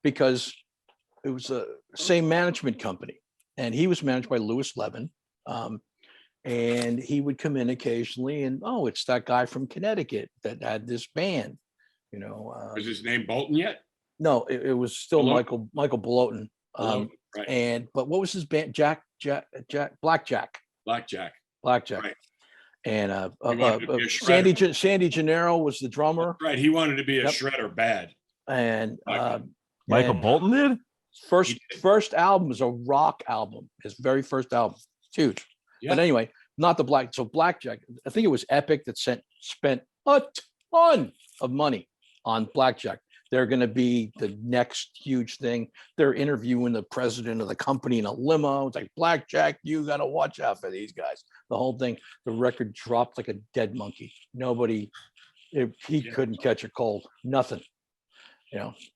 because it was the same management company, and he was managed by Louis Levin. And he would come in occasionally, and it's that guy from Connecticut that had this band, Was his name Bolton yet? No, it was still Bolton. Michael Bolton. Right. But what was his band? Blackjack. Right. And Sandy Gennaro was the drummer. Right. He wanted to be a shredder bad. And Michael Bolton did? First album was a rock album. His very first album. It's huge. Yeah. But anyway, not the Black. So Blackjack, I think it was Epic that spent a ton of money on Blackjack. They're going to be the next huge thing. They're interviewing the president of the company in a limo. It's like, Blackjack, you got to watch out for these guys. The whole thing, the record dropped like a dead monkey. He couldn't catch a cold, nothing,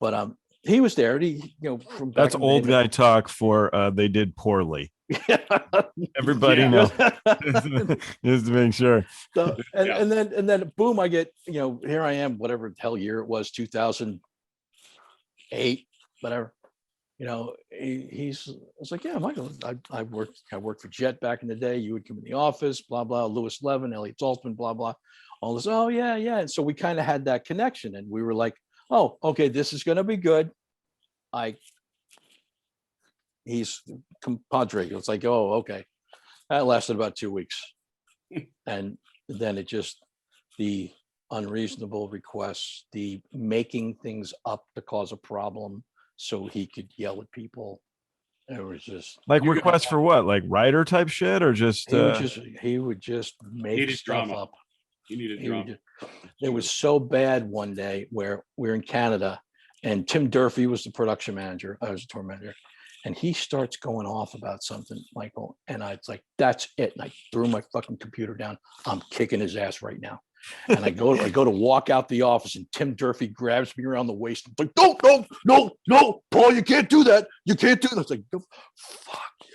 but he was there. From that's old guy talk for they did poorly. Everybody knows. Just to make sure. So, and then boom, I get, here I am, whatever the hell year it was, 2008, whatever. It's like, yeah, Michael, I worked for Jet back in the day. You would come in the office, blah blah, Louis Levin, Elliot Saltzman, blah blah, all this. Oh yeah. And so we kind of had that connection, and we were like, oh, okay, this is gonna be good. He's compadre. It's like, oh, okay. That lasted about 2 weeks. And then the unreasonable requests, the making things up to cause a problem so he could yell at people. It was just like requests for what? Like writer type shit, or just he would just make stuff drama. up. He needed drama. It was so bad one day where we're in Canada, and Tim Durfee was the production manager. I was the tour manager. And he starts going off about something, Michael. And I was like, that's it. And I threw my fucking computer down. I'm kicking his ass right now. And I go to walk out the office, and Tim Durfee grabs me around the waist. I'm like, no, Paul, you can't do that. You can't do that. It's like, fuck you.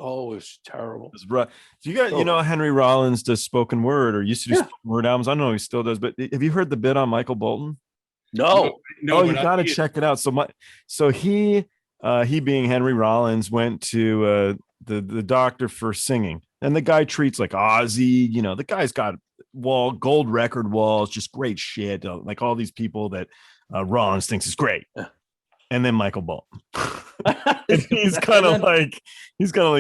Oh, it was terrible. It's rough. Do you guys, Henry Rollins does spoken word, or used to do spoken word albums. I don't know if he still does, but have you heard the bit on Michael Bolton? No. You got to check it out. So he being Henry Rollins went to the doctor for singing, and the guy treats like Ozzy. The guy's got gold record walls, just great shit. Like all these people that Rollins thinks is great. And then Michael Bolton. he's kind of like,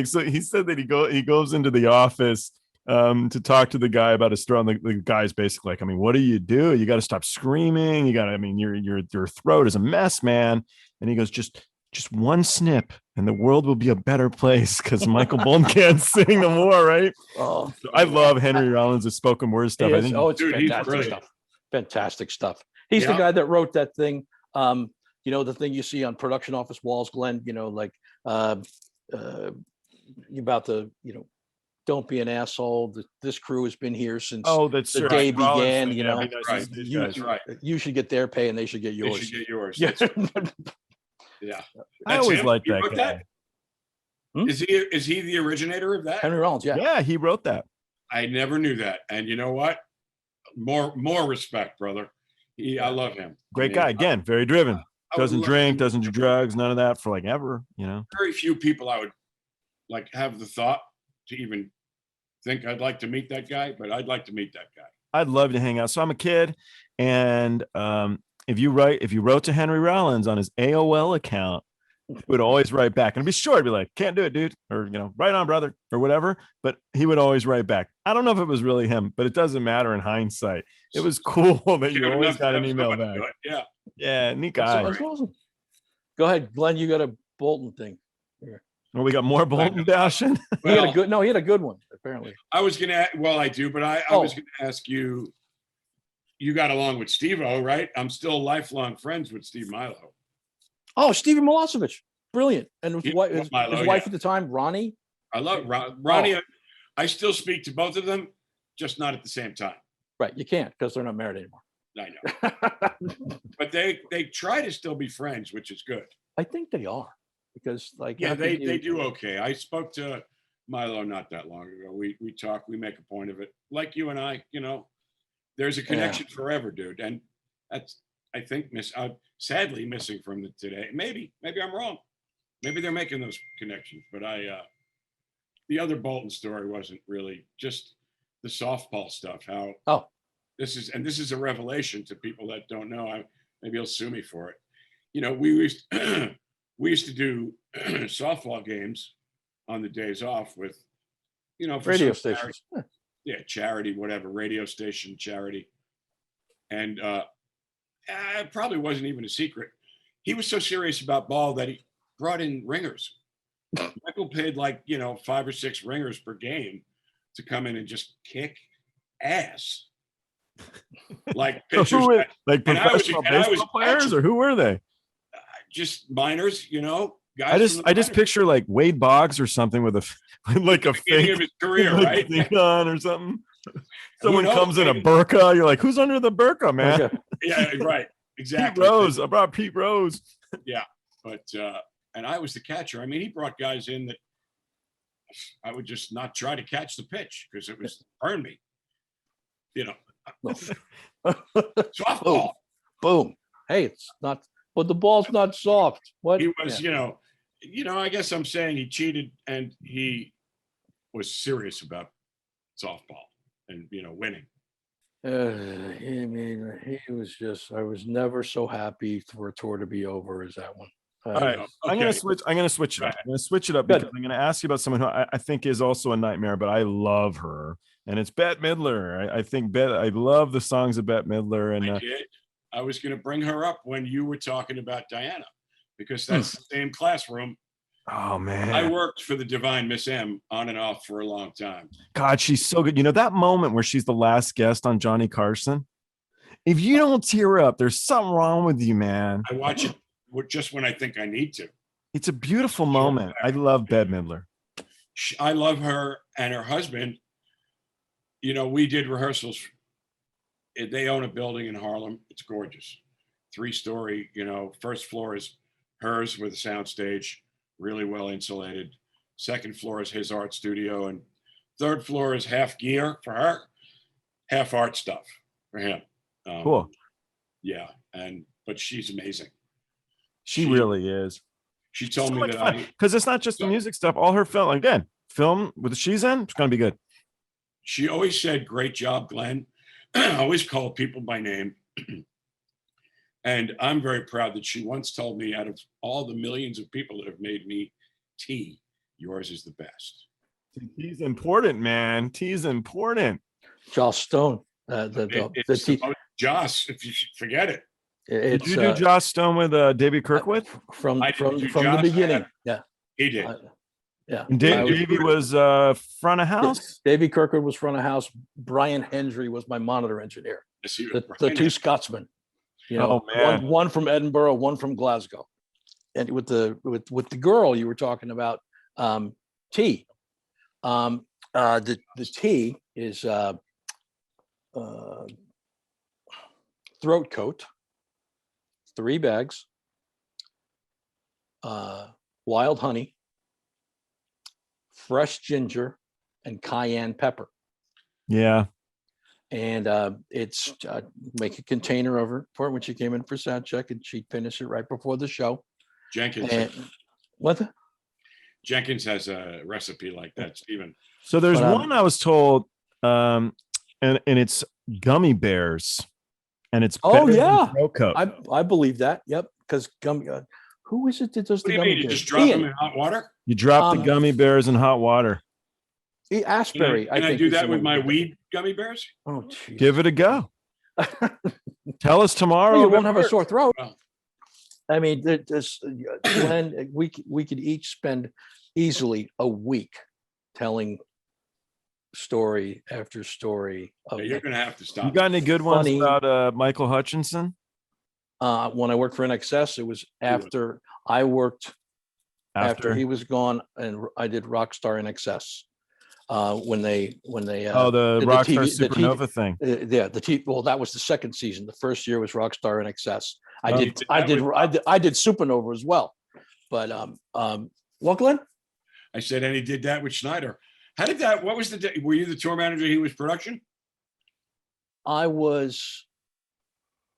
so he said that he goes into the office to talk to the guy about his throat. And the guy's basically like, what do? You got to stop screaming. Your throat is a mess, man. And he goes, just just one snip and the world will be a better place because Michael Bolton can't sing no more, right? Oh, So I love Henry Rollins' spoken word stuff. I think it's Dude, he's fantastic brilliant. stuff. Fantastic stuff. He's the guy that wrote that thing. You know, the thing you see on production office walls, Glenn, you know, like about the, you know, don't be an asshole. This crew has been here since that's the right. day Rollins began, thing, you yeah, know. be nice to Right. these You, guys. Right. you should get their pay and they should get They yours. should get yours. Yeah. Yeah. I always him? liked He that wrote guy. Hmm? Is he the originator of that? Henry Rollins, yeah. Yeah, he wrote that. I never knew that. And you know what? More respect, brother. I love him. Great I guy. mean, Again, very driven. I would Doesn't love drink, to- doesn't do drugs, none of that for like ever, you know. Very few people I would like have the thought to even think I'd like to meet that guy, but I'd like to meet that guy. I'd love to hang out. So I'm a kid, and if you wrote to Henry Rollins on his AOL account, he would always write back and be short, be like, "Can't do it, dude," or you know, "Right on, brother," or whatever. But he would always write back. I don't know if it was really him, but it doesn't matter in hindsight. It was cool that you Good always enough to got an have email somebody back. do it. Yeah. Yeah, neat That's guy. awesome. Go ahead, Glenn. You got a Bolton thing. Well, we got more Bolton bashing. He had Well, a good. No, he had a good one. Apparently. I was gonna. Well, I do, but I was gonna ask you. You got along with Steve-O, right? I'm still lifelong friends with Steve Milo. Oh, Stephen Milosevic, brilliant, and his, Yeah, wife, his Milo, wife yeah. at the time, Ronnie. I love Ronnie. Oh. I still speak to both of them, just not at the same time. Right, you can't because they're not married anymore. I know, but they try to still be friends, which is good. I think they are because, like, Yeah, how they could you- do okay. I spoke to Milo not that long ago. We talk. We make a point of it, like you and I. You know, there's a connection forever, dude, and that's I think sadly missing from today. Maybe I'm wrong. Maybe they're making those connections, but the other Bolton story wasn't really just the softball stuff. How this is a revelation to people that don't know. Maybe he'll sue me for it. You know, we used to do softball games on the days off with, you know, for radio some stations. charity, whatever, radio station charity. And it probably wasn't even a secret. He was so serious about ball that he brought in ringers. Michael paid like, you know, 5 or 6 ringers per game to come in and just kick ass. Like pitchers, like professional baseball players, or who were they? Just minors, you know. Guys I just picture like Wade Boggs or something with a like a beginning fake of his career, like, right? thing on or something. Someone knows, comes in a maybe. burqa. You're like, who's under the burqa, man? Okay. Yeah, right. Exactly. Pete Rose. I brought Pete Rose. Yeah, but and I was the catcher. I mean, he brought guys in that I would just not try to catch the pitch because it was burn me. You know, softball. Boom. Hey, it's not. But the ball's not soft. What? He was, you know. I guess I'm saying he cheated and he was serious about softball and winning. I mean, he was just. I was never so happy for a tour to be over as that one. All right, I'm gonna switch. I'm gonna switch it up. I'm gonna switch it up because I'm gonna ask you about someone who I think is also a nightmare, but I love her, and it's Bette Midler. I think I love the songs of Bette Midler, and I was gonna bring her up when you were talking about Diana, because that's the same classroom. Oh man, I worked for the Divine Miss M on and off for a long time. God, she's so good. You know that moment where she's the last guest on Johnny Carson? If you don't tear up, there's something wrong with you, man. I watch it just when I think I need to. It's a beautiful moment. I love Bette Midler. I love her and her husband. We did rehearsals. They own a building in Harlem. It's gorgeous. 3-story, first floor is hers with a sound stage, really well insulated. Second floor is his art studio. And third floor is half gear for her, half art stuff for him. Cool. Yeah. But she's amazing. She really is. She told me that because it's not just the music stuff. All her film with she's in, it's gonna be good. She always said, "Great job, Glenn." I always call people by name. And I'm very proud that she once told me, out of all the millions of people that have made me tea, yours is the best. Tea's important, man. Tea's important. Joss Stone. Joss, if you forget it. Did It's you do Joss Stone with Davy Kirkwood? from I didn't do the Joss, beginning. Yeah, He did. yeah. And I was- Davy was front of house. Davy Kirkwood was front of house. Brian Hendry was my monitor engineer. Yes, he was The Brian. two Scotsmen. You know, Oh, man. one from Edinburgh, one from Glasgow. And with the girl you were talking about, T. The T is throat coat, 3 bags, wild honey, fresh ginger, and cayenne pepper. Yeah. And it's make a container over for it when she came in for sound check, and she'd finish it right before the show. Jenkins. And what? Jenkins has a recipe like that, Stephen. So there's But, one I was told, and it's gummy bears, and it's Oh, better than yeah. throat coat. I believe that. Yep. Because gummy. Who is it that does What do the you gummy mean? You bears? just drop Ian. them in hot water? You drop the Um, gummy bears in hot water. Asbury. Can I think do is the that with one my that- weed gummy bears? Oh, geez. Give it a go. Tell us tomorrow. You if won't it have a works. sore throat. Well. I mean, this Glenn, we could each spend easily a week telling story after story of Yeah, you're going to have to You stop. got any good ones Funny. about Michael Hutchinson? when I worked for INXS. It was after I worked after he was gone, and I did Rockstar INXS. When they the did the Rockstar TV the Supernova thing. yeah, the TV. Well, that was the second season. The first year was Rockstar INXS. I Oh, did you I did did that with- I did Supernova as well. But what, Glenn? I said, and he did that with Schneider. How did that? What was the day? Were you the tour manager? He was production? I was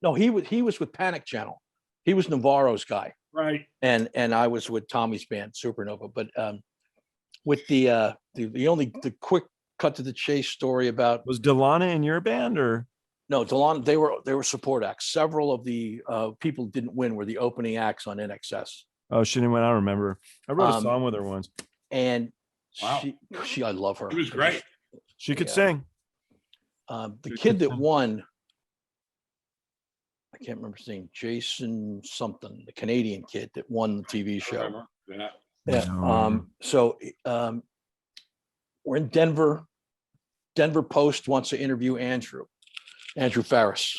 no, he was with Panic Channel. He was Navarro's guy, Right. and I was with Tommy's band Supernova. But with the quick cut to the chase story about Was Delana in your band or? no, Delon, they were support acts. Several of the people who didn't win were the opening acts on NXS. Oh, she didn't win. I don't remember. I wrote a Um, song with her once. And Wow. she I love her. He was great. She could yeah. sing. The Good kid that song. won, I can't remember his name, Jason something, the Canadian kid that won the TV I show. remember that. Yeah. No. So we're in Denver. Denver Post wants to interview Andrew Farris.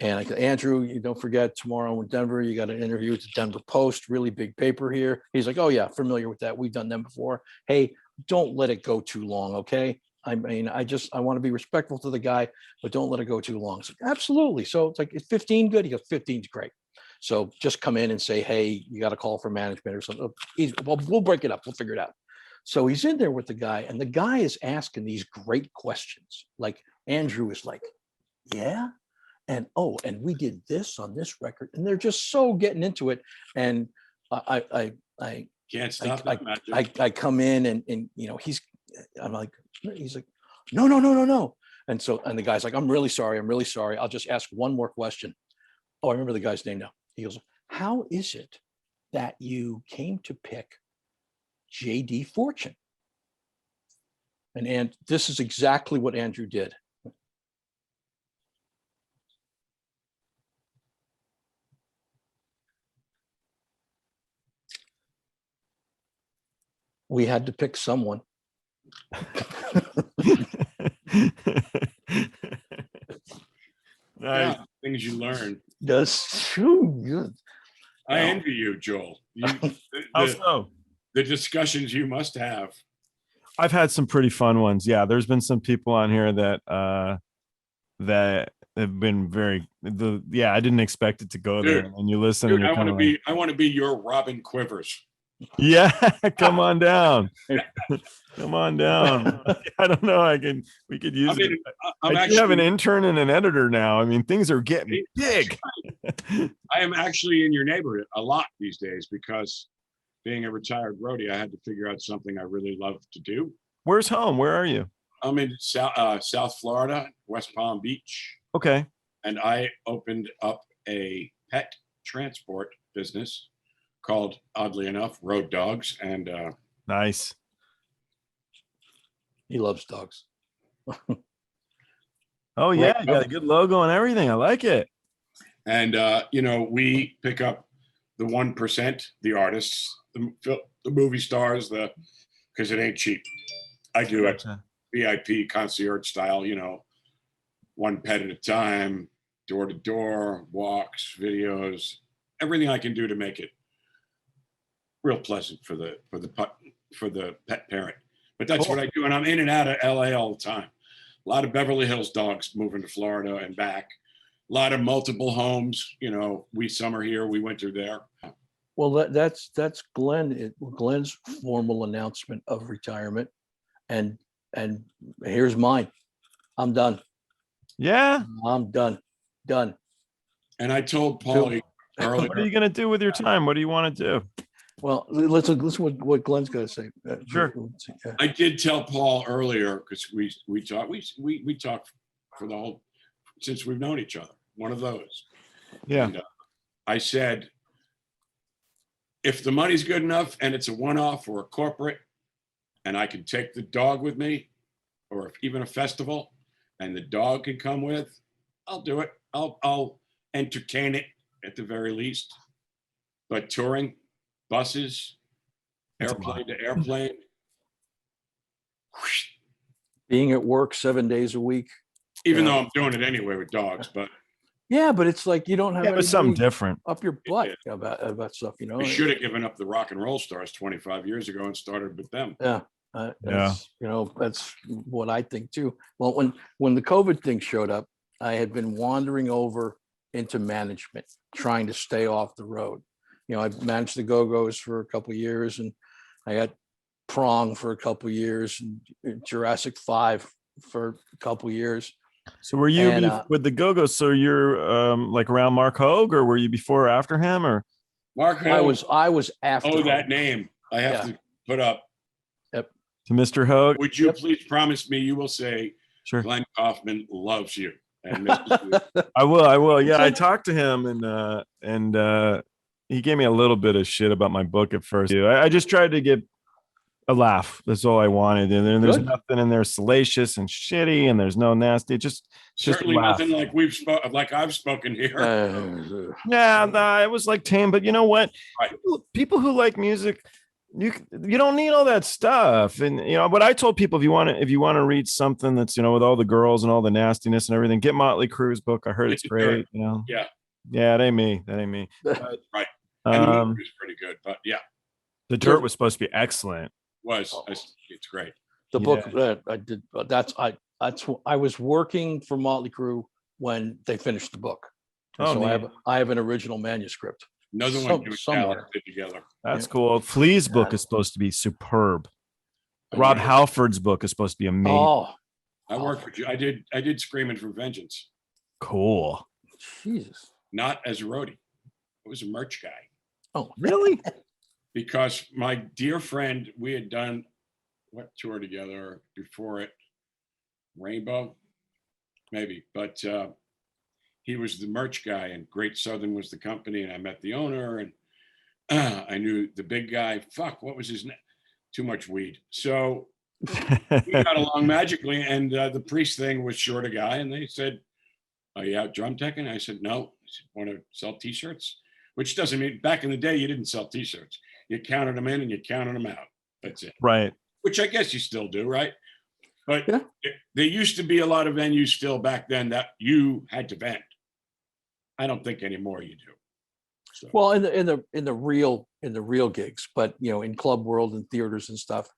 And I go, Andrew, you don't forget tomorrow in Denver, you got an interview with the Denver Post, really big paper here. He's like, oh yeah, familiar with that. We've done them before. Hey, don't let it go too long, okay? I mean, I want to be respectful to the guy, but don't let it go too long. It's like, absolutely. So it's like, is 15 good? He goes, 15's great. So just come in and say, hey, you got a call from management or something. Well, we'll break it up. We'll figure it out. So he's in there with the guy, and the guy is asking these great questions. Like Andrew is like, yeah. And and we did this on this record, and they're just so getting into it. And I Can't stop that magic. I come in and you know I'm like, he's like, no. And the guy's like, I'm really sorry. I'll just ask one more question. Oh, I remember the guy's name now. He goes, how is it that you came to pick J.D. Fortune? And this is exactly what Andrew did. We had to pick someone. Nice. Yeah, things you learn. That's true. I envy you, Joel. How so? The discussions you must have. I've had some pretty fun ones. Yeah, there's been some people on here that that have been I didn't expect it to go there. Dude, And you listen Dude, and you're I want to be your Robin Quivers. yeah, come on down. Come on down. I don't know. We could use it. I do have an intern and an editor now. I mean, things are getting big. I am actually in your neighborhood a lot these days because being a retired roadie, I had to figure out something I really love to do. Where's home? Where are you? I'm in South Florida, West Palm Beach, Okay. and I opened up a pet transport business called, oddly enough, Road Dogs. And Nice. He loves dogs. Oh yeah, you got a good logo and everything. I like it. And, we pick up the 1%, the artists, the movie stars, because it ain't cheap. I do it VIP concierge style, one pet at a time, door to door, walks, videos, everything I can do to make it real pleasant for the pet parent. But that's what I do, and I'm in and out of LA all the time. A lot of Beverly Hills dogs moving to Florida and back. A lot of multiple homes. We summer here, we winter there. Well, that's Glenn's formal announcement of retirement, and here's mine. I'm done. Yeah, I'm done. And I told Paulie earlier. What are you going to do with your time? What do you want to do? Well, listen what Glenn's going to say. Sure. I did tell Paul earlier, because we talked for the whole, since we've known each other, one of those. Yeah. And, I said, if the money's good enough and it's a one-off or a corporate, and I can take the dog with me, or even a festival, and the dog can come with, I'll do it. I'll entertain it at the very least. But touring, buses, airplane to airplane, being at work 7 days a week. even though I'm doing it anyway with dogs, but yeah, but it's like you don't have But something different up your butt about stuff, I should have given up the rock and roll stars 25 years ago and started with them. Yeah. That's what I think too. Well, when the COVID thing showed up, I had been wandering over into management, trying to stay off the road. I managed the Go-Go's for a couple of years, and I got Prong for a couple of years, and Jurassic 5 for a couple of years. So were you with the Go-Go's? So you're like around Mark Hogue, or were you before or after him, or Mark Hogue? I was after. Oh, that name I have to put up. to Mr. Hogue? Would you please promise me you will say, Sure. Glenn Kaufman loves you and misses you? I will. Yeah, I talked to him, and he gave me a little bit of shit about my book at first. I just tried to get a laugh. That's all I wanted. And there's nothing in there salacious and shitty, and there's no nasty. Just Certainly laugh. nothing like I've spoken here. It was like tame, but you know what? Right. People who like music, you don't need all that stuff. And what I told people, if you want to read something that's with all the girls and all the nastiness and everything, get Motley Crue's book. I heard it's great. Yeah. That ain't me. Right. And the movie was pretty good, but yeah. The Dirt was supposed to be excellent. It's great. The book that I did, I was working for Motley Crue when they finished the book. I have an original manuscript. Another one somewhere put together. That's cool. Flea's book is supposed to be superb. Rob Halford's book is supposed to be amazing. Oh, I worked with you. I did Screaming for Vengeance. Cool. Jesus. Not as a roadie. I was a merch guy. Oh, really? Because my dear friend, we had done what tour together before it? Rainbow, maybe. But he was the merch guy, and Great Southern was the company, and I met the owner, and I knew the big guy. Fuck, what was his name? Too much weed. So we got along magically, and the Priest thing was short a guy, and they said, "Are you out drum teching?" I said, "No." I said, "Want to sell T-shirts?" Which doesn't mean back in the day you didn't sell T-shirts. You counted them in and you counted them out. That's it. Right. Which I guess you still do, right? But there used to be a lot of venues still back then that you had to vend. I don't think anymore you do. So. Well, in the real gigs, but in club world and theaters and stuff,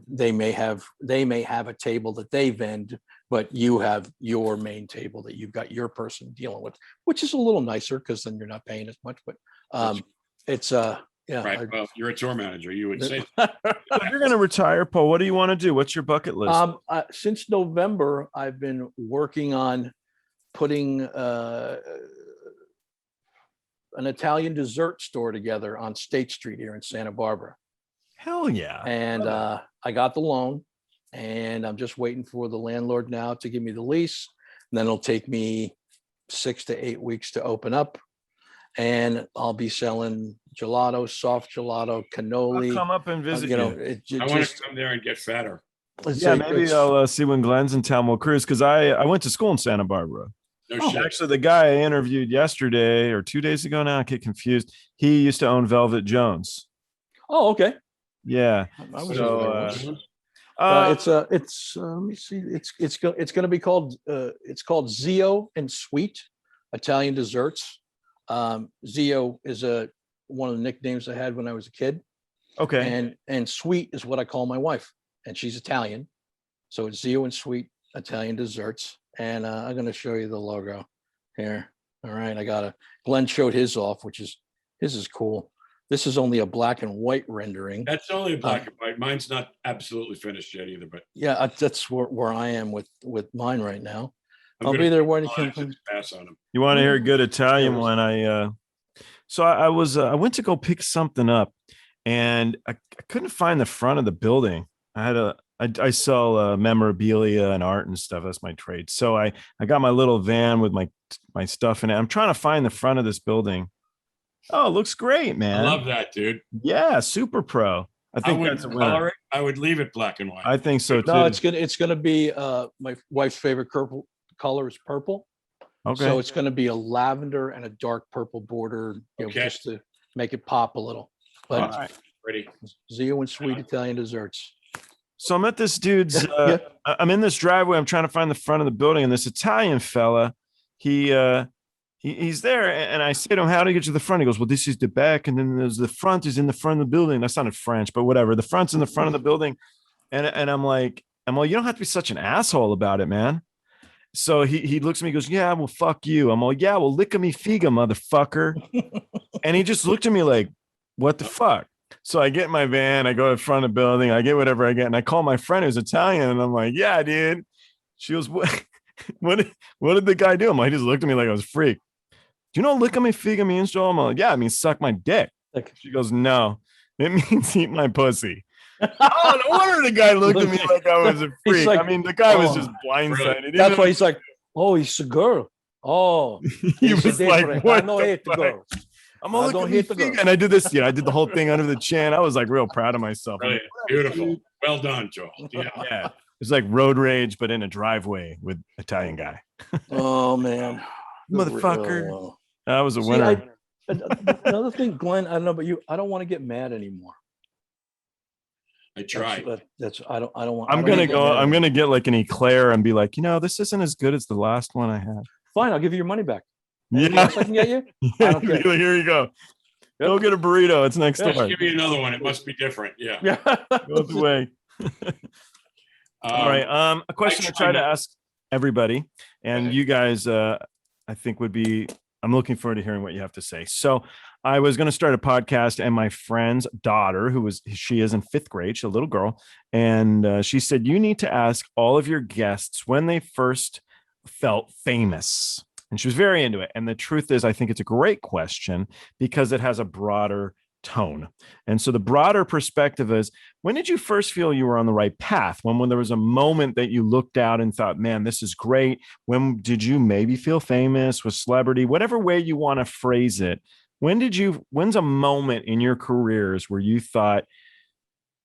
they may have a table that they vend, but you have your main table that you've got your person dealing with, which is a little nicer because then you're not paying as much. But it's right. Well, you're a tour manager. You would say if you're going to retire, Paul, what do you want to do? What's your bucket list? Since November, I've been working on putting an Italian dessert store together on State Street here in Santa Barbara. Hell yeah. And I got the loan, and I'm just waiting for the landlord now to give me the lease. And then it'll take me 6 to 8 weeks to open up. And I'll be selling gelato, soft gelato, cannoli. I'll come up and visit you. I want to come there and get fatter. Yeah, maybe I'll see when Glenn's in town. We'll cruise, because I went to school in Santa Barbara. No shit. Actually, the guy I interviewed yesterday or 2 days ago now, I get confused. He used to own Velvet Jones. Oh, okay. Yeah. I was So, let me see. It's going to be called Zio and Sweet Italian Desserts. Zio is one of the nicknames I had when I was a kid. okay. And Sweet is what I call my wife, and she's Italian. So it's Zio and Sweet Italian Desserts. And I'm going to show you the logo here. All right. Glenn showed his off, his is cool. This is only a black and white rendering. That's only a black and white. Mine's not absolutely finished yet either, but yeah, that's where I am with mine right now. I'm I'll gonna be there when it I'll can have to pass on them. You want to hear a good Italian Yes. one? I went to go pick something up, and I couldn't find the front of the building. I sell memorabilia and art and stuff. That's my trade. So I got my little van with my stuff in it. I'm trying to find the front of this building. Oh, it looks great, man. I love that, dude. Yeah, super pro. I think that's a winner. Color it. I would leave it black and white. I think so too. No, it's gonna be my wife's favorite color is purple. Okay. So it's gonna be a lavender and a dark purple border, Okay. just to make it pop a little. But All right. Ready? Zio and Sweet Italian Desserts. So I'm at this dude's. Yeah. I'm in this driveway. I'm trying to find the front of the building, and this Italian fella, he's there, and I say to him, "How do you get to the front?" He goes, "Well, this is the back, and then there's the front is in the front of the building." That sounded French, but whatever. The front's in the front of the building, and I'm like, "You don't have to be such an asshole about it, man." So he looks at me, he goes, "Yeah, well, fuck you." I'm like, "Yeah, well, lick me figa, motherfucker." And he just looked at me like, "What the fuck?" So I get in my van, I go in front of the building, I get whatever I get, and I call my friend who's Italian, and I'm like, "Yeah, dude." She goes, what did the guy do? I'm like, he just looked at me like I was a freak. "Do you know lick me figa means, Joel?" I'm like, "Yeah, it means suck my dick." She goes, "No, it means eat my pussy." Oh, no wonder the guy looked at me like I was a freak. like, I mean, the guy was just blindsided. That's why he's like, "Oh, he's a girl. Oh, He was like, I "What don't the hate the fuck?" girls. I'm all I looking don't at me hate the figa, girls. and I did this. I did the whole thing under the chin. I was like real proud of myself. I'm like, Brilliant. Beautiful. Well done, Joel. Yeah. yeah, it's like road rage, but in a driveway with Italian guy. Oh man, Motherfucker. Oh. That was a See, winner. Another thing, Glenn, I don't know about you. I don't want to get mad anymore. I tried. I don't want. I'm gonna get like an eclair and be like, this isn't as good as the last one I had. Fine, I'll give you your money back. Anything Yeah, else I can get you? I don't care. Here you go. Yep. Go get a burrito. It's next Yeah. door. Give me another one. It must be different. Yeah. Yeah. Go the way. All right. A question I try to ask everybody, and you guys, I think would be. I'm looking forward to hearing what you have to say. So, I was going to start a podcast, and my friend's daughter, she is in 5th grade, she's a little girl, and she said you need to ask all of your guests when they first felt famous. And she was very into it. And the truth is, I think it's a great question because it has a broader tone. And so the broader perspective is, when did you first feel you were on the right path? When there was a moment that you looked out and thought, man, this is great. When did you maybe feel famous, with celebrity, whatever way you want to phrase it? When's a moment in your careers where you thought,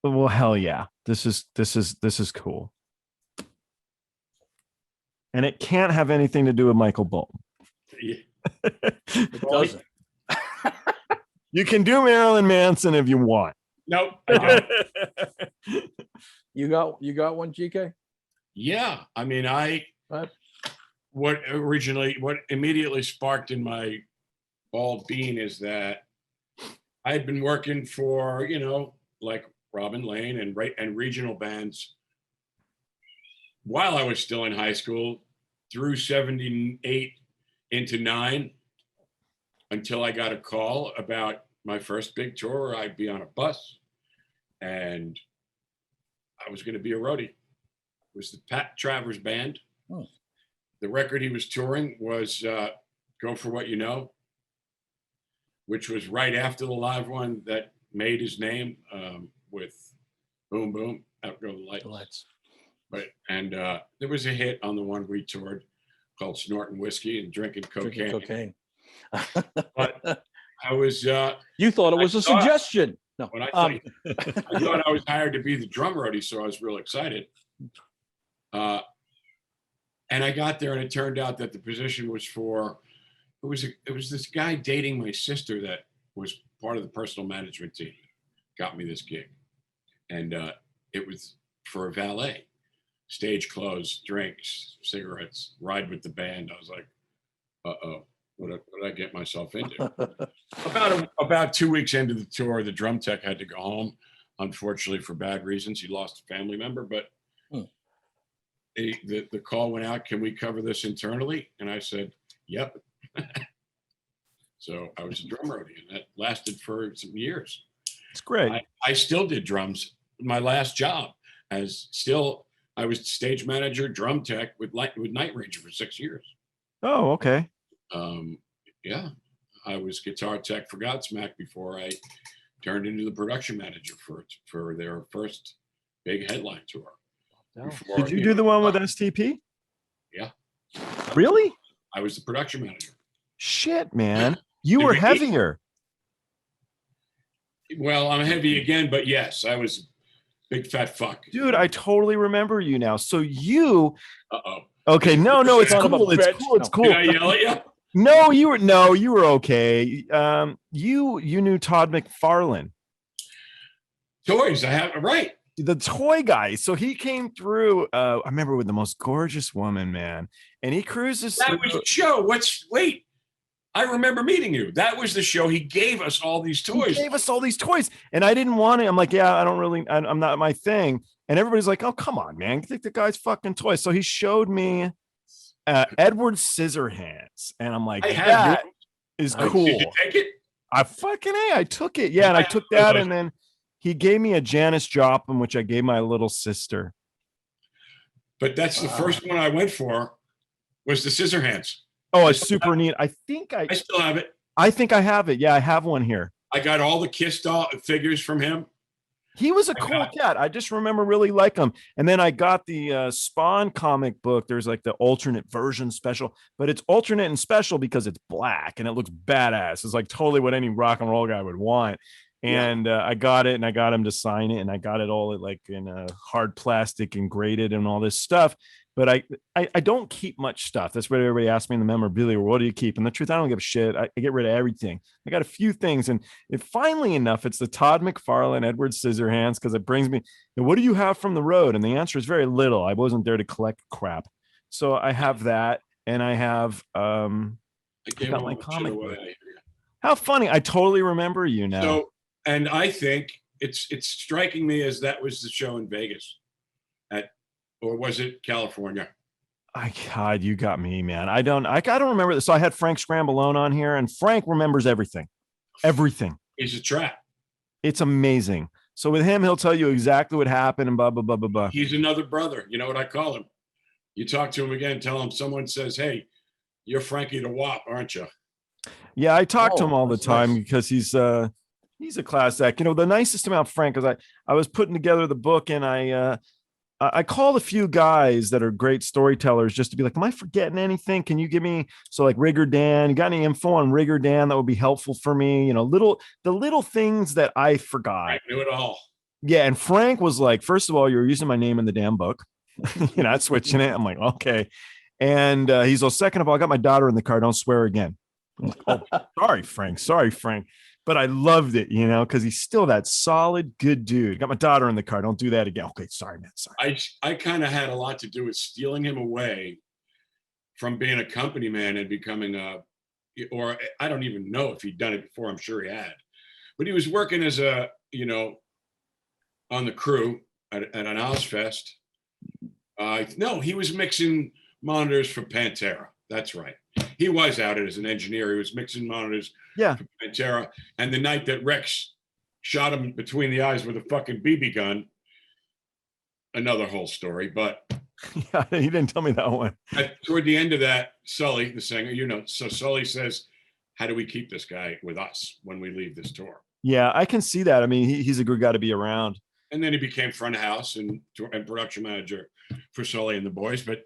well, hell yeah, this is cool? And it can't have anything to do with Michael Bolton. Yeah. It doesn't. You can do Marilyn Manson if you want. Nope. I don't. You got one, GK? Yeah. I mean, what immediately sparked in my bald bean is that I had been working for, like Robin Lane and regional bands while I was still in high school through 78 into 9 until I got a call about my first big tour where I'd be on a bus and I was going to be a roadie. It was the Pat Travers Band. Oh. The record he was touring was Go For What You Know, which was right after the live one that made his name with Boom Boom, Out Go the Lights. But there was a hit on the one we toured called Snorting Whiskey and Drinking Cocaine. But I was. You thought it was a suggestion. No. When I thought I was hired to be the drum roadie, so I was real excited. And I got there, and it turned out that the position was for it was this guy dating my sister that was part of the personal management team. Got me this gig, and it was for a valet, stage clothes, drinks, cigarettes, ride with the band. I was like, what did I get myself into? about 2 weeks into the tour, the drum tech had to go home, unfortunately for bad reasons. He lost a family member, but the call went out, can we cover this internally? And I said, yep. So I was a drum roadie, and that lasted for some years. It's great. I still did drums. My last job I was stage manager, drum tech with Night Ranger for 6 years. Oh, okay. Yeah, I was guitar tech for Godsmack before I turned into the production manager for their first big headline tour. Before, Did you do the one with STP? Yeah. Really? I was the production manager. Shit, man. You were heavier. Well, I'm heavy again, but yes, I was a big fat fuck. Dude, I totally remember you now. So you Uh-oh. Okay, no, it's cool. It's cool. It's cool. Did I yell at you? No, you were okay. You knew Todd McFarlane. Toys, I have right. The toy guy. So he came through. I remember with the most gorgeous woman, man. And he cruises. That was the show. Wait. I remember meeting you. That was the show. He gave us all these toys. And I didn't want it. I'm like, yeah, I'm not my thing. And everybody's like, oh, come on, man. I think the guy's fucking toys. So he showed me Edward Scissorhands. And I'm like, that is cool. Did you take it? I took it. Yeah. And I took that. And then he gave me a Janis Joplin, which I gave my little sister. But that's the first one I went for was the Scissorhands. Oh, it's super neat. I still have it. I think I have it. Yeah, I have one here. I got all the Kiss doll figures from him. He was a cool cat. I just remember really like him. And then I got the Spawn comic book. There's like the alternate version special, but it's alternate and special because it's black and it looks badass. It's like totally what any rock and roll guy would want. And I got it, and I got him to sign it, and I got it all like in a hard plastic and graded and all this stuff. But I don't keep much stuff. That's what everybody asks me in the memorabilia. What do you keep? And the truth, I don't give a shit. I get rid of everything. I got a few things. And finally enough, it's the Todd McFarlane, Edward Scissorhands, because it brings me, what do you have from the road? And the answer is very little. I wasn't there to collect crap. So I have that. And I have I got my comic book. How funny. I totally remember you now. So, and I think it's striking me as that was the show in Vegas or was it California? God, you got me, man. I don't remember this. So I had Frank Scrambolone on here, and Frank remembers everything. Everything. He's a trap. It's amazing. So with him, he'll tell you exactly what happened and blah, blah, blah, blah, blah. He's another brother. You know what I call him? You talk to him again, tell him someone says, hey, you're Frankie the Wop, aren't you? Yeah, I talk to him all the time because he's a class act. You know, the nicest about Frank is I was putting together the book, and I called a few guys that are great storytellers just to be like, am I forgetting anything? Can you give me, so like Rigger Dan, you got any info on Rigger Dan that would be helpful for me? You know, the little things that I forgot. I knew it all. Yeah. And Frank was like, first of all, you're using my name in the damn book. You're not switching it. I'm like, okay. And he's all, second of all, I got my daughter in the car. Don't swear again. I'm like, oh, sorry, Frank. But I loved it, you know, because he's still that solid, good dude. Got my daughter in the car. Don't do that again. Okay, sorry, man. Sorry. I kind of had a lot to do with stealing him away from being a company man and becoming or I don't even know if he'd done it before. I'm sure he had. But he was working as on the Crue at an Ozfest. No, he was mixing monitors for Pantera. That's right. He was out as an engineer. He was mixing monitors for Pantera. And the night that Rex shot him between the eyes with a fucking BB gun, another whole story. But yeah, he didn't tell me that one. Toward the end of that, Sully, the singer, so Sully says, how do we keep this guy with us when we leave this tour? Yeah, I can see that. I mean, he's a good guy to be around. And then he became front of house and production manager for Sully and the boys. But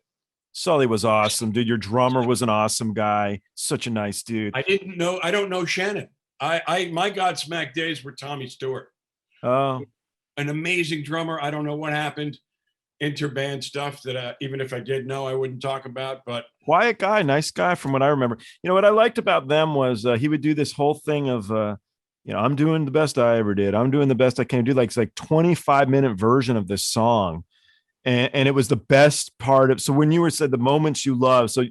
Sully was awesome, dude. Your drummer was an awesome guy. Such a nice dude. I don't know Shannon. My Godsmack days were Tommy Stewart. Oh, an amazing drummer. I don't know what happened. interband stuff that even if I did know, I wouldn't talk about. But quiet guy, nice guy from what I remember. You know, what I liked about them was he would do this whole thing of, I'm doing the best I ever did. I'm doing the best I can do. Like, it's like 25-minute version of this song. And it was the best part of, so when you were said the moments you love, so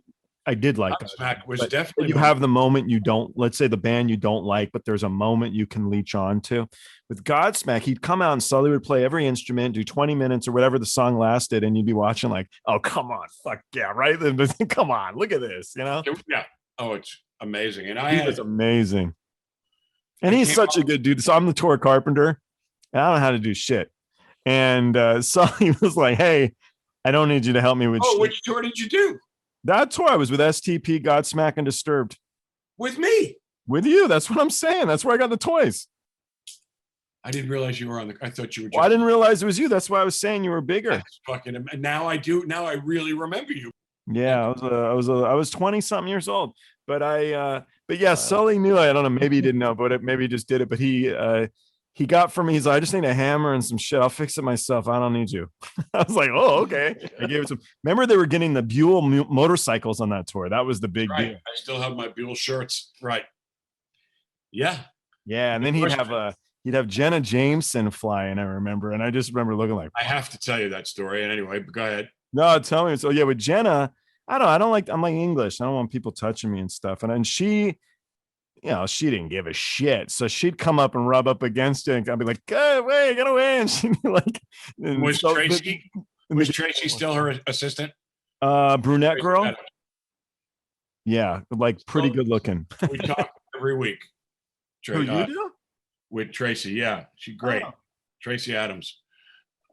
I did like Godsmack was but definitely you have the moment you don't, let's say the band you don't like, but there's a moment you can leech on to. With Godsmack, he'd come out and Sully would play every instrument, do 20 minutes or whatever the song lasted, and you'd be watching like, oh, come on, fuck yeah, right? Come on, look at this, Yeah. Oh, it's amazing. And he was amazing. And he's such a good dude. So I'm the tour carpenter, and I don't know how to do shit. And Sully was like, hey, I don't need you to help me with shit. Which tour did you do? That tour I was with STP, Godsmack, and Disturbed. With me? With you. That's what I'm saying. That's where I got the toys. I didn't realize you were on the. I thought you were. Well, I didn't realize it was you. That's why I was saying you were bigger. That's fucking. Now I do. Now I really remember you. Yeah, I was 20 something years old. But yeah, Sully knew. I don't know. Maybe he didn't know, but maybe he just did it. But he got from me. He's like, I just need a hammer and some shit. I'll fix it myself. I don't need you. I was like, oh, okay. I gave it some. Remember, they were getting the Buell motorcycles on that tour. That was the big deal. I still have my Buell shirts. Right. Yeah. Yeah, and then he'd have Jenna Jameson flying. I remember, and I just remember looking like. I have to tell you that story. And anyway, go ahead. No, tell me. So yeah, with Jenna, I'm like English. I don't want people touching me and stuff. And then she didn't give a shit. So she'd come up and rub up against it, and I'd be like, get away. And she'd be like, was Tracy still her assistant? Brunette Tracy girl? Adams. Yeah, like pretty good looking. We talk every week. Who you do? With Tracy. Yeah, she's great. Oh. Tracy Adams.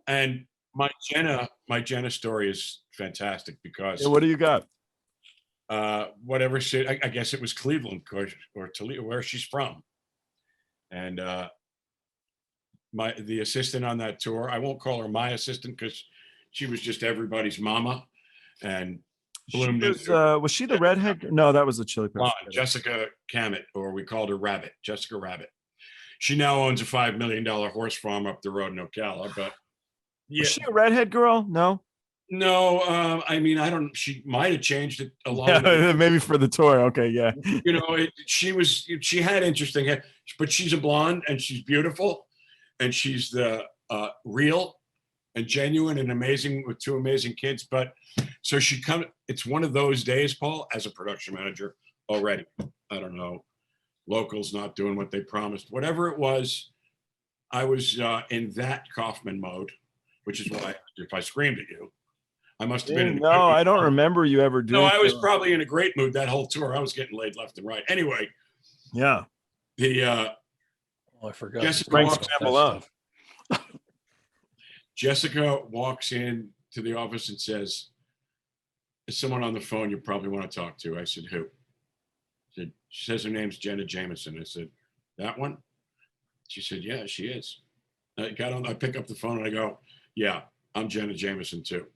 And my Jenna story is fantastic because what do you got? Whatever shit, I guess it was Cleveland or Toledo, where she's from. And the assistant on that tour, I won't call her my assistant because she was just everybody's mama. And bloomed was she the redhead? No, that was the Chili Peppers. Jessica Cammett, or we called her Rabbit, Jessica Rabbit. She now owns a $5 million horse farm up the road in Ocala. But yeah, was she a redhead girl? No. No, I mean, I don't. She might have changed it a lot. Maybe for the tour. Okay, yeah. She had interesting hair, but she's a blonde and she's beautiful, and she's the real and genuine and amazing with two amazing kids. But so she come. It's one of those days, Paul, as a production manager already. I don't know, locals not doing what they promised, whatever it was. I was in that Kaufman mode, which is why if I screamed at you. I must have been. No, I don't remember you ever doing. No, I was probably in a great mood that whole tour. I was getting laid left and right. Anyway. Yeah. I forgot. Jessica walks in to the office and says, "There's someone on the phone you probably want to talk to." I said, "Who?" She says her name's Jenna Jameson. I said, "That one?" She said, "Yeah, she is." I pick up the phone and I go, "Yeah, I'm Jenna Jameson too."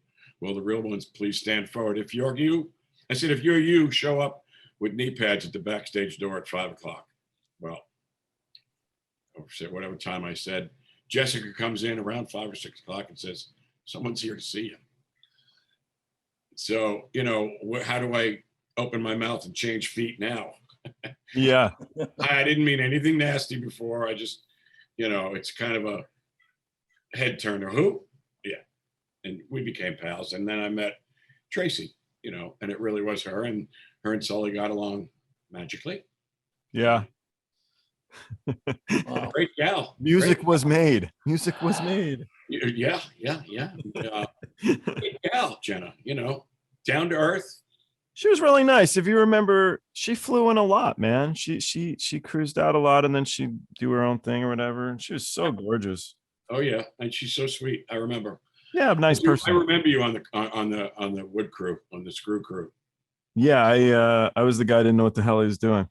Well, the real ones, please stand forward. If you're you, I said, if you're you, show up with knee pads at the backstage door at 5:00. Well, whatever time I said, Jessica comes in around 5 or 6 o'clock and says, "Someone's here to see you." So, how do I open my mouth and change feet now? Yeah. I didn't mean anything nasty before. I just, it's kind of a head turner. Who? Yeah. And we became pals. And then I met Tracy, and it really was her. And her and Sully got along magically. Yeah. Wow. Great gal. Music was made. Yeah. Great gal, Jenna, down to earth. She was really nice. If you remember, she flew in a lot, man. She cruised out a lot, and then she'd do her own thing or whatever. And she was so gorgeous. Oh yeah. And she's so sweet. I remember. Yeah, nice person. I remember you on the wood crew, on the screw crew. Yeah, I was the guy who didn't know what the hell he was doing.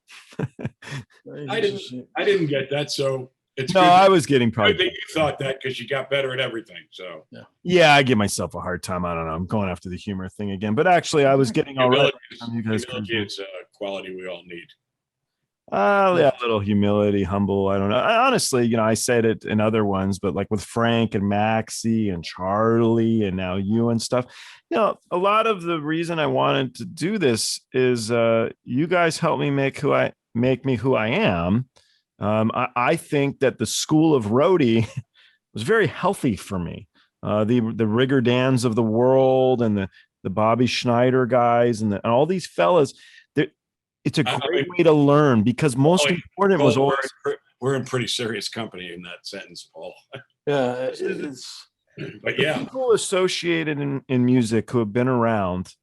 I didn't get that, so it's no. I was getting probably. I think you thought that because you got better at everything. So yeah, I give myself a hard time. I don't know. I'm going after the humor thing again, but actually, I was getting all right. Humility is a quality we all need. Yeah, a little humility, humble. I don't know. Honestly, I said it in other ones, but like with Frank and Maxie and Charlie and now you and stuff, a lot of the reason I wanted to do this is you guys helped me make me who I am. I think that the school of roadie was very healthy for me. The Rigger Dans of the world and the Bobby Schneider guys and all these fellas. It's a great way to learn because most important was always we're in pretty serious company in that sentence, Paul. Yeah, but yeah, people associated in music who have been around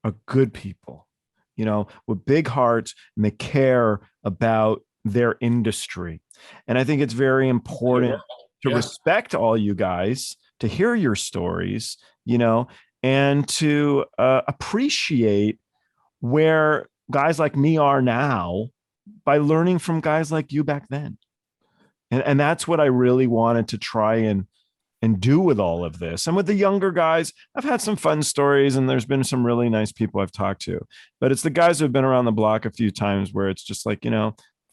are good people, with big hearts and they care about their industry. And I think it's very important to respect all you guys, to hear your stories, and to appreciate where guys like me are now by learning from guys like you back then. And that's what I really wanted to try and do with all of this. And with the younger guys, I've had some fun stories and there's been some really nice people I've talked to, but it's the guys who've been around the block a few times where it's just like,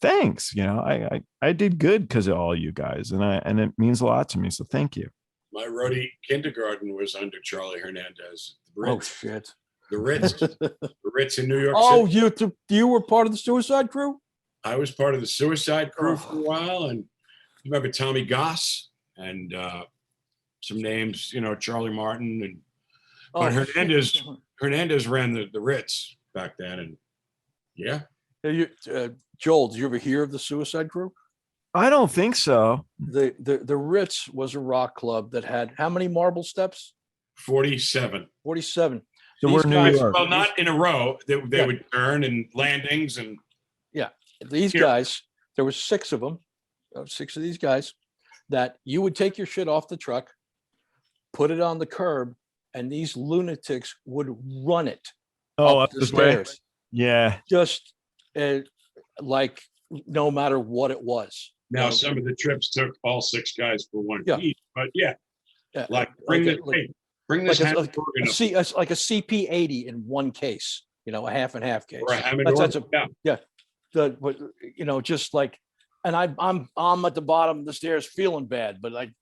thanks, I did good because of all you guys. And it means a lot to me. So thank you. My roadie kindergarten was under Charlie Hernandez. Oh shit. The Ritz in New York City. You were part of the Suicide Crew? I was part of the Suicide Crew for a while. And you remember Tommy Goss and some names, Charlie Martin. And but Hernandez ran the Ritz back then. And yeah. Joel, did you ever hear of the Suicide Crew? I don't think so. The Ritz was a rock club that had how many marble steps? 47. 47. So we're New York. Well, not in a row. They would turn and landings and these guys. There were 6 of them, 6 of these guys that you would take your shit off the truck, put it on the curb, and these lunatics would run it up the stairs. Yeah, just like no matter what it was. Now some of the trips took all 6 guys for one piece, but like bring this like a CP80 in one case, a half and half case. Or a Hammond just like, and I'm at the bottom of the stairs feeling bad, but like,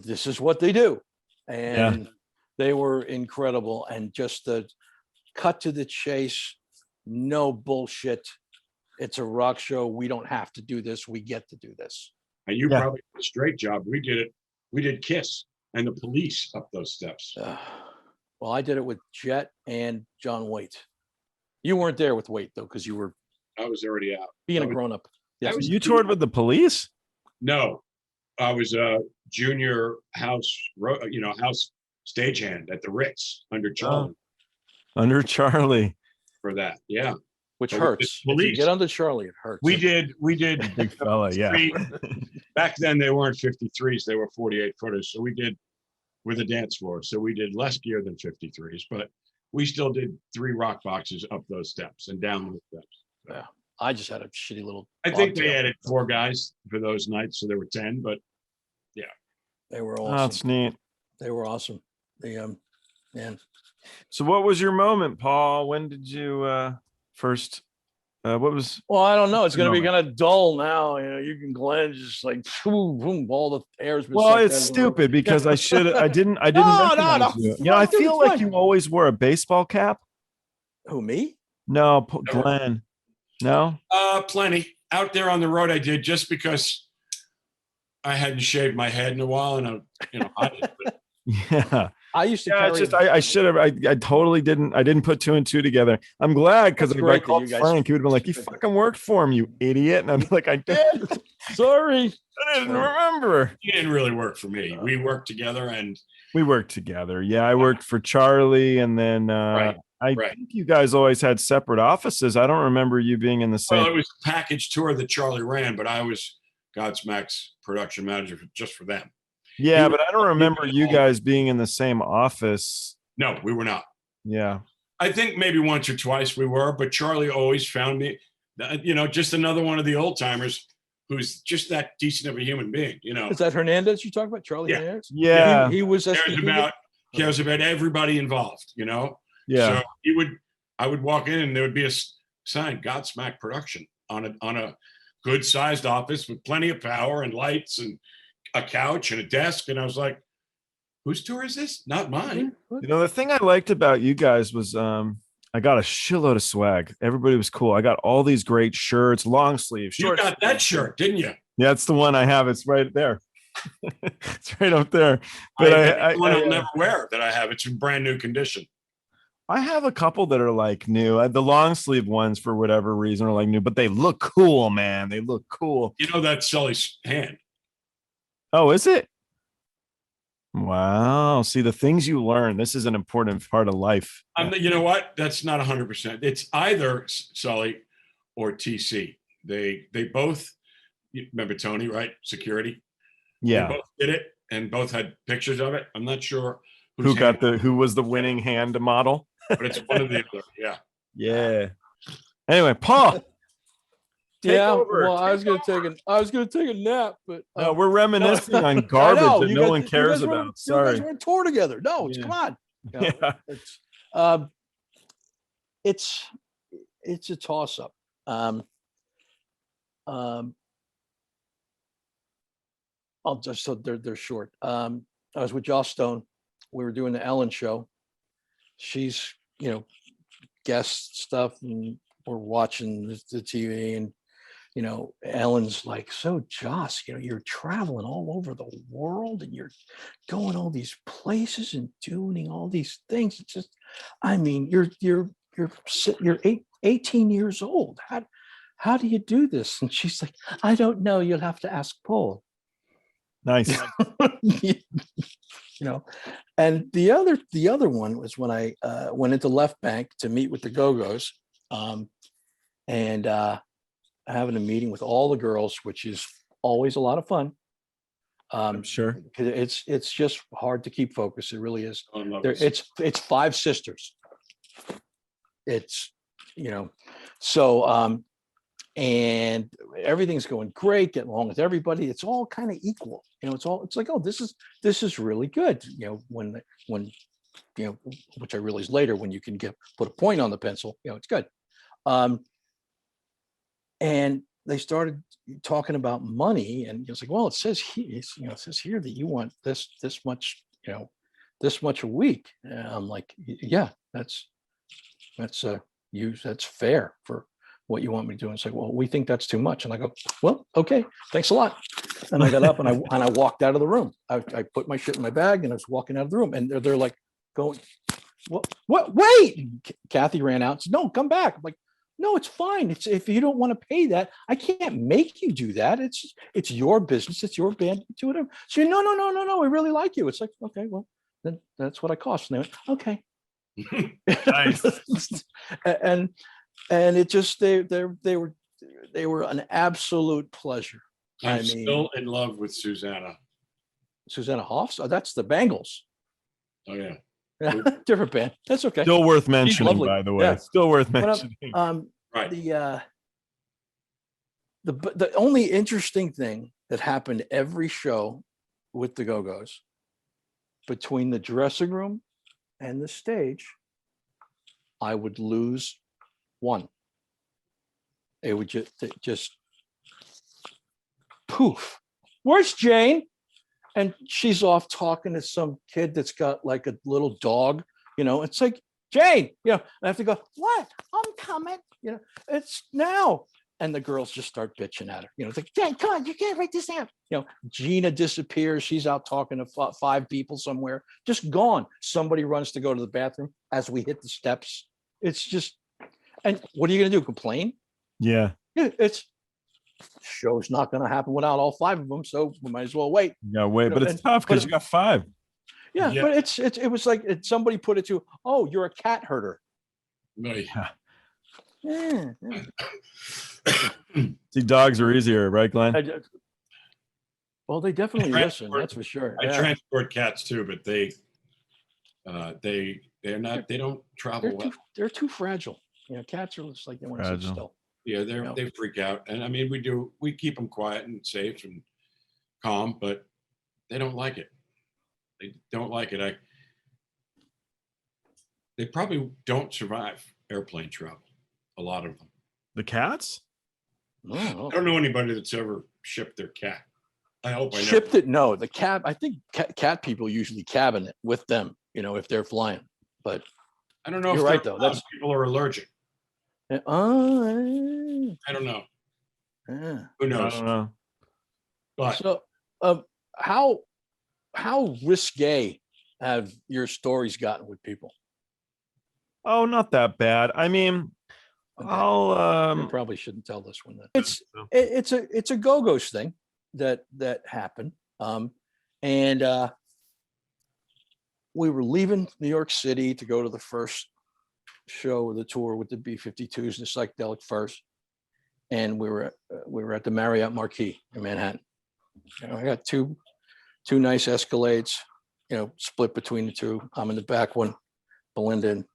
this is what they do, and they were incredible, and just the cut to the chase, no bullshit. It's a rock show. We don't have to do this. We get to do this. And you probably did a straight job. We did it. We did Kiss and the Police up those steps. Well, I did it with Jet and John Waite. You weren't there with Waite though, because I was already out. Being a grown up. Yes. You toured with the Police? No, I was a junior house stagehand at the Ritz under Charlie. Under Charlie. For that, which hurts. If you get under Charlie, it hurts. We did big fella, Back then they weren't 53s, they were 48 footers. So we did with a dance floor. So we did less gear than 53s, but we still did 3 rock boxes up those steps and down those steps. Yeah. I just had a shitty little. I think they added 4 guys for those nights, so there were 10, but they were awesome. That's neat. They were awesome. Man. So what was your moment, Paul? When did you first what was I don't know. It's gonna be kind of dull now. You can Glenn just like boom, boom, all the air's been it's stupid because I didn't recognize you. I feel like you always wore a baseball cap. Who, me? No, Glenn. No? Plenty. Out there on the road I did just because I hadn't shaved my head in a while and yeah. I used to carry it's just I should have. I totally didn't. I didn't put 2 and 2 together. I'm glad because if I called Frank, he would have been like, "You fucking worked for him, you idiot." And I'd be like, "I did. Sorry, I didn't remember." He didn't really work for me. We worked together, and we worked together. Yeah, I worked for Charlie, and then I think you guys always had separate offices. I don't remember you being in the same. Well, it was a package tour that Charlie ran, but I was Godsmack's production manager just for them. Yeah, but I don't remember you guys being in the same office. No, we were not. Yeah. I think maybe once or twice we were, but Charlie always found me, just another one of the old timers who's just that decent of a human being, Is that Hernandez you talk about? Charlie Hernandez? Yeah. He was cares about everybody involved, Yeah. So I would walk in and there would be a sign, Godsmack production. on a good sized office with plenty of power and lights and a couch and a desk. And I was like, whose tour is this? Not mine. You know, the thing I liked about you guys was I got a shitload of swag. Everybody was cool. I got all these great shirts, long sleeve, You short. got that shirt, didn't you? Yeah, it's the one I have. It's right there. It's right up there. But I'll never wear that I have. It's in brand new condition. I have a couple that are like new. The long sleeve ones, for whatever reason, are like new, but they look cool, man. They look cool. You know, that's Sully's hand. Oh, is it? Wow. See, the things you learn. This is an important part of life. You know what? That's not 100%. It's either Sully or TC. They both, you remember Tony, right? Security. Yeah. They both did it and both had pictures of it. I'm not sure who was the winning hand model, but it's one of the other. Yeah. Yeah. Anyway, Paul. Over. Well, I was gonna take a nap, but no, we're reminiscing on garbage that no one cares about. Sorry, you guys were on tour together. No, come on. It's a toss up. I'll just so they're short. I was with Joss Stone. We were doing the Ellen show. She's guest stuff, and we're watching the TV, and Ellen's like, so Joss, you're traveling all over the world and you're going all these places and doing all these things. It's just, I mean, you're 18 years old. How do you do this? And she's like, I don't know. You'll have to ask Paul. Nice. And the other one was when I went into Left Bank to meet with the Go-Go's, and having a meeting with all the girls, which is always a lot of fun. I'm sure it's just hard to keep focused. It really is. It's five sisters. It's so and everything's going great, getting along with everybody. It's all kind of equal. It's like, oh, this is really good. When which I realized later, when you can put a point on the pencil, it's good. And they started talking about money, and it's like, well, it says here that you want this much, this much a week. And I'm like, yeah, that's fair for what you want me to do. And it's like, well, we think that's too much. And I go, well, okay, thanks a lot. And I got up and I walked out of the room. I put my shit in my bag and I was walking out of the room, and they're like going, what? Wait! And Kathy ran out and said, no, come back. I'm like, no, it's fine. It's if you don't want to pay that, I can't make you do that. It's your business. It's your band. Do whatever. So no. We really like you. It's like, okay, well, then that's what I cost. And they went, okay. Nice. and it just they were an absolute pleasure. I'm still in love with Susanna Hoffs. Oh, that's the Bangles. Oh yeah. Different band. That's okay. Still worth mentioning, by the way. Yeah. Still worth mentioning. Right. The only interesting thing that happened every show with the Go-Go's, between the dressing room and the stage, I would lose one. It would just poof. Where's Jane? And she's off talking to some kid that's got like a little dog, it's like, Jane, I have to go, what? I'm coming, it's now. And the girls just start bitching at her, it's like, Jane, come on, you can't write this down. Gina disappears. She's out talking to five people somewhere, just gone. Somebody runs to go to the bathroom as we hit the steps. It's just, and what are you going to do? Complain? Yeah. It's, show's not going to happen without all five of them, so we might as well wait. Yeah, wait, but it's tough because you got five. Yeah, but it was like somebody put it to, oh, you're a cat herder. Right. Yeah. See, dogs are easier, right, Glenn? Well, they definitely listen. That's for sure. I transport cats too, but they're not. They don't travel well. They're too fragile. Cats are just like they want to sit still. Yeah, they freak out, and I mean, we keep them quiet and safe and calm, but they don't like it. They don't like it. They probably don't survive airplane travel. A lot of them. The cats? Oh. I don't know anybody that's ever shipped their cat. I hope I never. Shipped it? No, the cab. I think cat people usually cabin it with them, if they're flying. But I don't know you're if right, they're though. allowed. That's People are allergic. oh, I don't know. yeah. Who I knows? don't know. But So, how risque have your stories gotten with people? Oh, not that bad. I mean, Okay. I'll I probably shouldn't tell this one. Then it's a Go-Go's thing that happened. And we were leaving New York City to go to the first show of the tour with the B-52s and the Psychedelic Furs, and we were at the Marriott Marquis in Manhattan. I got two nice Escalades, split between the two. I'm in the back one, Belinda and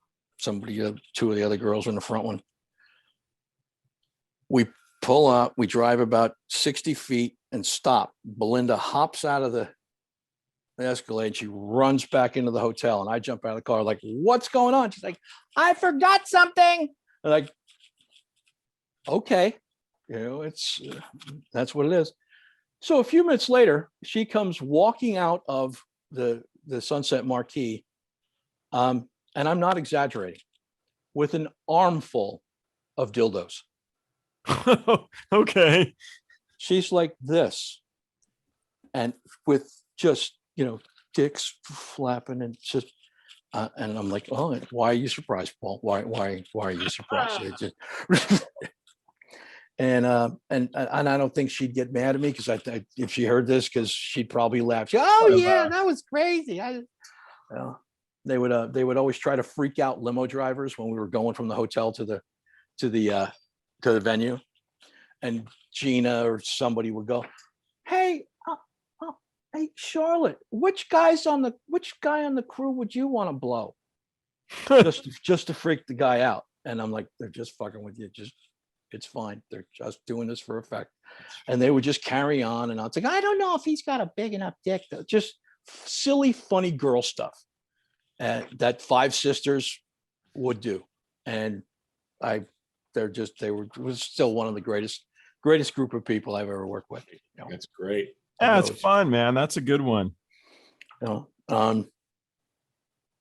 two of the other girls are in the front one. We pull out, we drive about 60 feet and stop. Belinda hops out of the Escalade. She runs back into the hotel, and I jump out of the car like, what's going on? She's like, I forgot something. I'm like, okay, that's what it is. So a few minutes later, she comes walking out of the Sunset Marquee, and I'm not exaggerating, with an armful of dildos. Okay. She's like this, and with just dicks flapping and just and I'm like, oh, why are you surprised, Paul? Why are you surprised? And I don't think she'd get mad at me because I if she heard this, because she'd probably laugh. Oh yeah, that was crazy. They would always try to freak out limo drivers when we were going from the hotel to the venue, and Gina or somebody would go, hey, hey Charlotte, which guy on the crew would you want to blow? just to freak the guy out. And I'm like, they're just fucking with you. It's fine. They're just doing this for effect. And they would just carry on. And I was like, I don't know if he's got a big enough dick. Just silly, funny girl stuff that Five Sisters would do. And they was still one of the greatest group of people I've ever worked with. That's great. Yeah, it's fun, man. That's a good one. And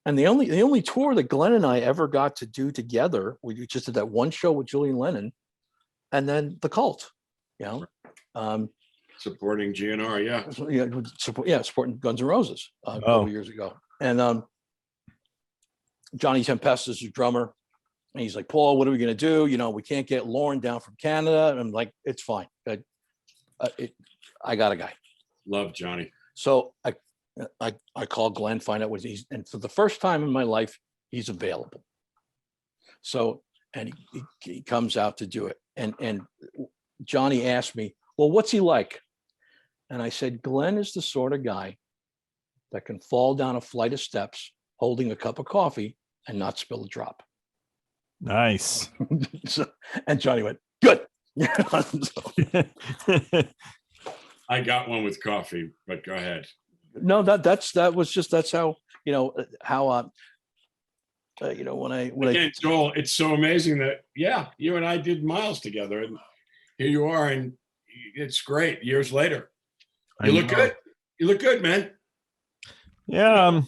the only tour that Glenn and I ever got to do together, we just did that one show with Julian Lennon, and then the Cult. Supporting GNR, supporting Guns N' Roses a couple years ago. And Johnny Tempest is the drummer, and he's like, Paul, what are we gonna do? We can't get Lauren down from Canada. And I'm like, it's fine. I got a guy. Love Johnny. So I call Glenn, find out what and for the first time in my life, he's available. So, and he comes out to do it. And Johnny asked me, well, what's he like? And I said, Glenn is the sort of guy that can fall down a flight of steps holding a cup of coffee and not spill a drop. Nice. And Johnny went, good. I got one with coffee, but go ahead. No, that's how Joel, it's so amazing that you and I did miles together, and here you are, and it's great. Years later, you look good. You look good, man. Yeah, I'm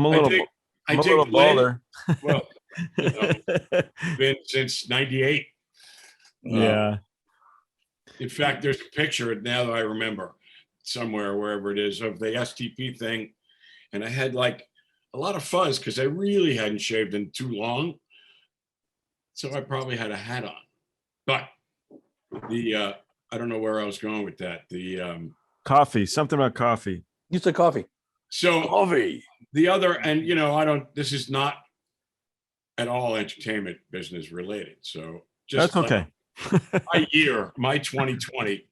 a little bolder. Well, been since '98. Yeah. In fact, there's a picture now that I remember somewhere, wherever it is, of the STP thing. And I had like a lot of fuzz because I really hadn't shaved in too long. So I probably had a hat on. But I don't know where I was going with that. Coffee, something about coffee. You said coffee. So coffee. The other, and this is not at all entertainment business related. So just that's okay. My 2020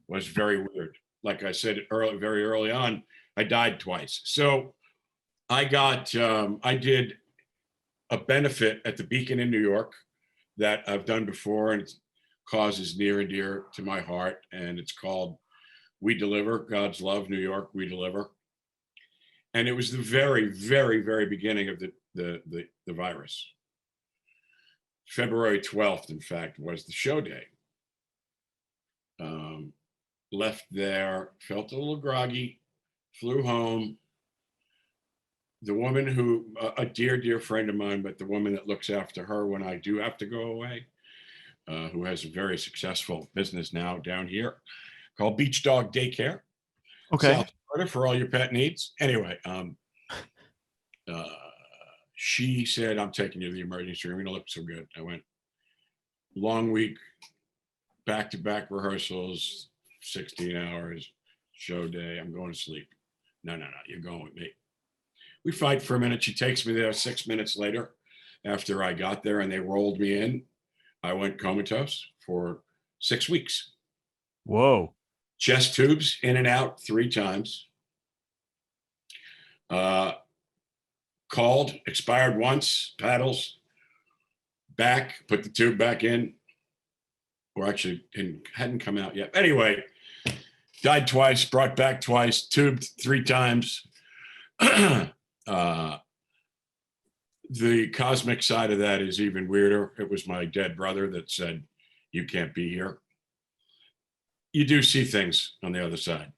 was very weird. Like I said very early on, I died twice. So I did a benefit at the Beacon in New York that I've done before, and it's causes near and dear to my heart. And it's called We Deliver, God's Love, New York, We Deliver. And it was the very, very, very beginning of the virus. February 12th, in fact, was the show day. Left there, felt a little groggy, flew home. The woman who, a dear, dear friend of mine, but the woman that looks after her when I do have to go away, who has a very successful business now down here called Beach Dog Daycare. Okay. South Florida for all your pet needs. Anyway, she said, I'm taking you to the emergency room. You don't look so good. I went, long week, back-to-back rehearsals, 16 hours, show day. I'm going to sleep. No, you're going with me. We fight for a minute. She takes me there 6 minutes later after I got there and they rolled me in. I went comatose for 6 weeks. Whoa. Chest tubes in and out 3 times. Called, expired once, paddles, back, put the tube back in, or actually hadn't come out yet. Anyway, died twice, brought back twice, tubed 3 times. The cosmic side of that is even weirder. It was my dead brother that said, you can't be here. You do see things on the other side.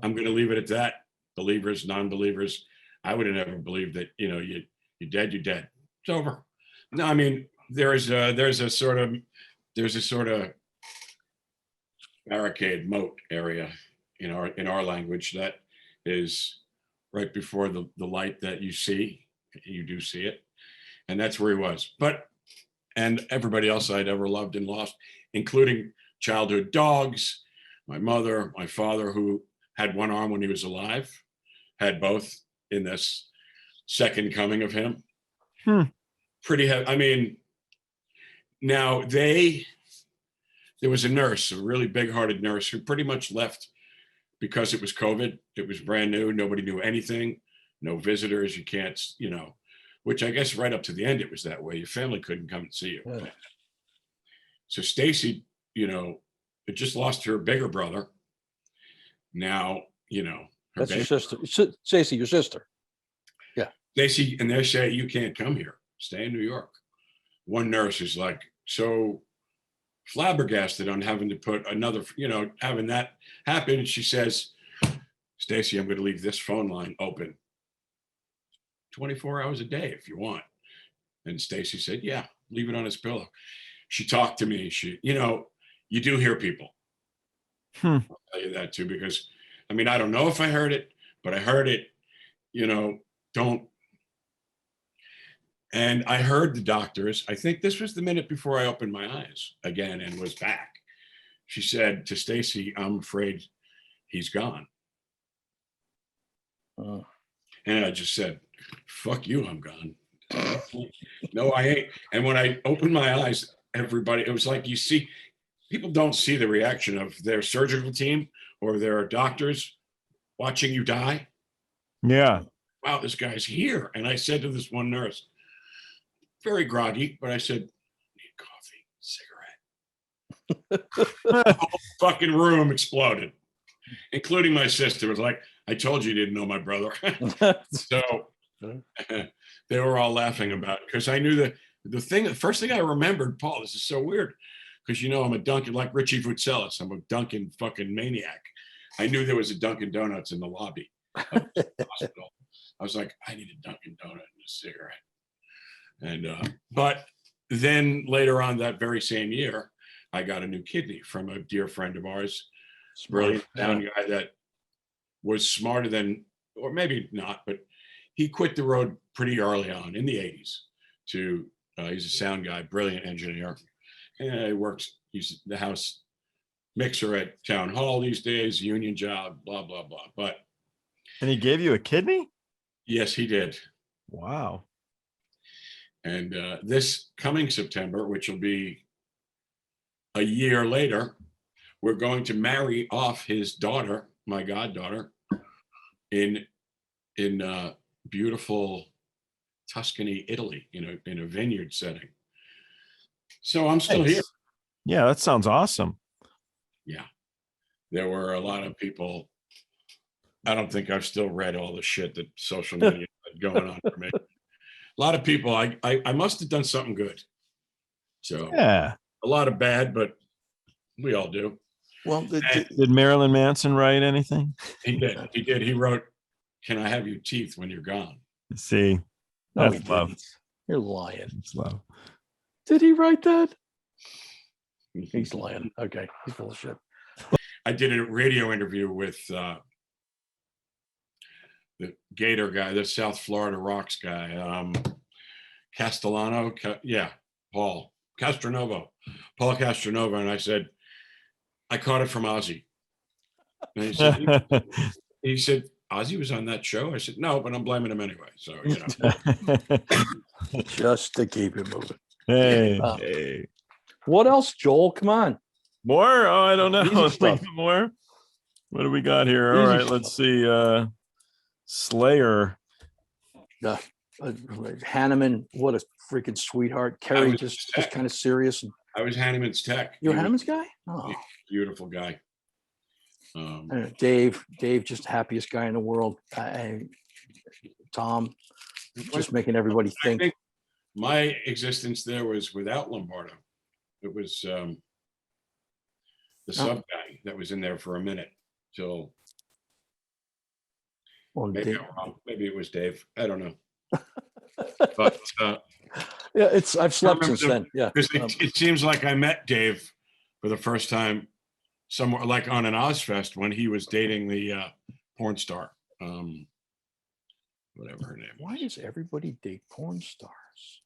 I'm going to leave it at that. Believers, non-believers. I would have never believed that, you're dead, you're dead. It's over. No, I mean, there's a sort of barricade moat area in our language that is right before the light that you see. You do see it. And that's where he was. And everybody else I'd ever loved and lost, including childhood dogs, my mother, my father, who had one arm when he was alive, had both in this second coming of him. Pretty heavy. I mean, now there was a nurse, a really big-hearted nurse who pretty much left because it was COVID. It was brand new. Nobody knew anything. No visitors. You can't, which I guess right up to the end, it was that way. Your family couldn't come and see you. Yeah. So Stacy, had just lost her bigger brother. Now, that's your sister. Stacy, your sister. Yeah. Stacy, and they say, you can't come here. Stay in New York. One nurse is like so flabbergasted on having to put another, having that happen. And she says, Stacy, I'm going to leave this phone line open 24 hours a day if you want. And Stacy said, yeah, leave it on his pillow. She talked to me. You do hear people. I'll tell you that too, because I don't know if I heard it, but I heard it, don't. And I heard the doctors, I think this was the minute before I opened my eyes again and was back. She said to Stacy, I'm afraid he's gone. And I just said, fuck you, I'm gone. No, I ain't. And when I opened my eyes, everybody, it was like, people don't see the reaction of their surgical team or their doctors watching you die. Yeah. Wow, this guy's here. And I said to this one nurse, very groggy, but I said, need coffee, cigarette. The whole fucking room exploded, including my sister. It was like, I told you didn't know my brother. So they were all laughing about it because I knew that the first thing I remembered, Paul, this is so weird, because I'm a Dunkin', like Richie Vutselis, I'm a Dunkin' fucking maniac. I knew there was a Dunkin' Donuts in the lobby of the hospital. I was like, I need a Dunkin' Donut and a cigarette. And but then later on that very same year, I got a new kidney from a dear friend of ours, brilliant sound guy that was smarter than, or maybe not, but he quit the road pretty early on in the 80s to, he's a sound guy, brilliant engineer. And he works, he's the house mixer at town hall these days, union job, blah, blah, blah. And he gave you a kidney? Yes, he did. Wow. And this coming September, which will be a year later, we're going to marry off his daughter, my goddaughter, in beautiful Tuscany, Italy, in a vineyard setting. So I'm still here. Yeah, that sounds awesome. Yeah. There were a lot of people. I don't think I've still read all the shit that social media had going on for me. A lot of people, I must have done something good. So yeah, a lot of bad, but we all do. Well, Did Marilyn Manson write anything? He did. He did. He wrote, "Can I have your teeth when you're gone?" See, no, that's he love. didn't. You're lying. That's love. Did he write that? He's lying. Okay, he's full of shit. I did a radio interview with the Gator guy, the South Florida Rocks guy, Castellano. Paul Castronova, and I said, I caught it from Ozzy. And he said, Ozzy was on that show. I said, no, but I'm blaming him anyway. So Just to keep it moving. Hey. What else, Joel? Come on. More? Oh, I don't know. Easy stuff. More. What do we got here? All Easy right, let's see. Slayer. Hanneman, what a freaking sweetheart. Kerry just kind of serious. I was Hanneman's tech. You're Hanneman's guy? Oh, beautiful guy. Dave, just happiest guy in the world. Tom, just making everybody think. I think my existence there was without Lombardo. It was the sub guy that was in there for a minute till maybe it was Dave. I don't know. But yeah, I've slept since then. Yeah, it seems like I met Dave for the first time somewhere like on an Ozfest when he was dating the porn star, whatever her name. Why does everybody date porn stars?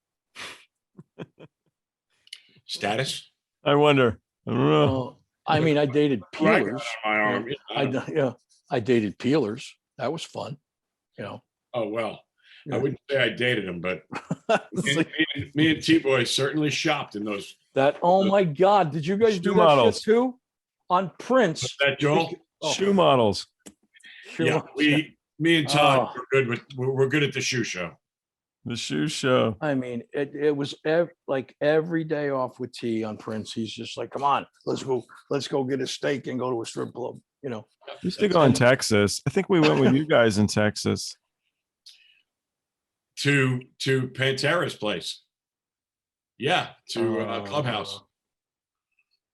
Status? I wonder. I don't know. I mean, I dated Peelers. I dated Peelers. That was fun. Oh well. I wouldn't say I dated him, but me and T-Boy certainly shopped in those. Oh my God. Did you guys do that models shit too? On Prince. Was that Joel? Shoe models. Yeah, me and Todd we're good at the shoe show. The shoe show. I mean, it was like every day off with T on Prince. He's just like, come on, let's go get a steak and go to a strip club. We used to go in Texas. I think we went with you guys in Texas. To Pantera's place. Yeah, to Clubhouse.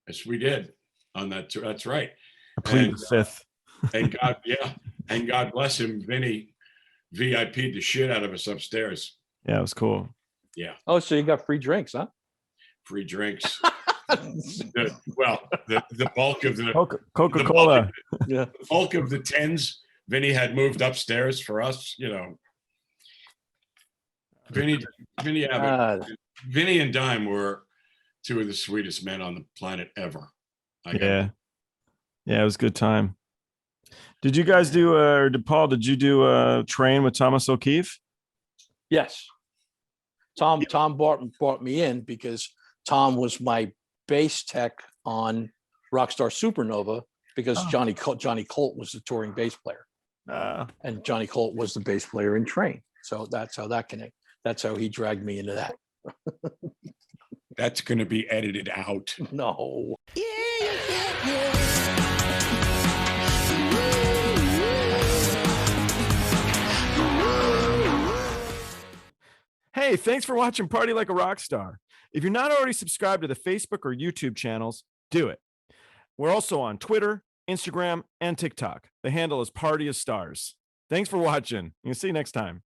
Yes, we did on that tour. That's right. I plead the fifth. And God bless him, Vinny VIP'd the shit out of us upstairs. Yeah, it was cool. Yeah. Oh, so you got free drinks, huh? Free drinks. the bulk of the Coca-Cola. The bulk of the tens Vinny had moved upstairs for us, Vinny and Dime were two of the sweetest men on the planet ever. Yeah, it was a good time. Did you guys do, did you do a train with Thomas O'Keefe? Yes. Tom brought me in because Tom was my bass tech on Rockstar Supernova because Johnny Colt was the touring bass player. And Johnny Colt was the bass player in Train. So that's how that connected. That's how he dragged me into that. That's going to be edited out. No. Hey, thanks for watching Party Like a Rock Star. If you're not already subscribed to the Facebook or YouTube channels, do it. We're also on Twitter, Instagram, and TikTok. The handle is Party of Stars. Thanks for watching. We'll see you next time.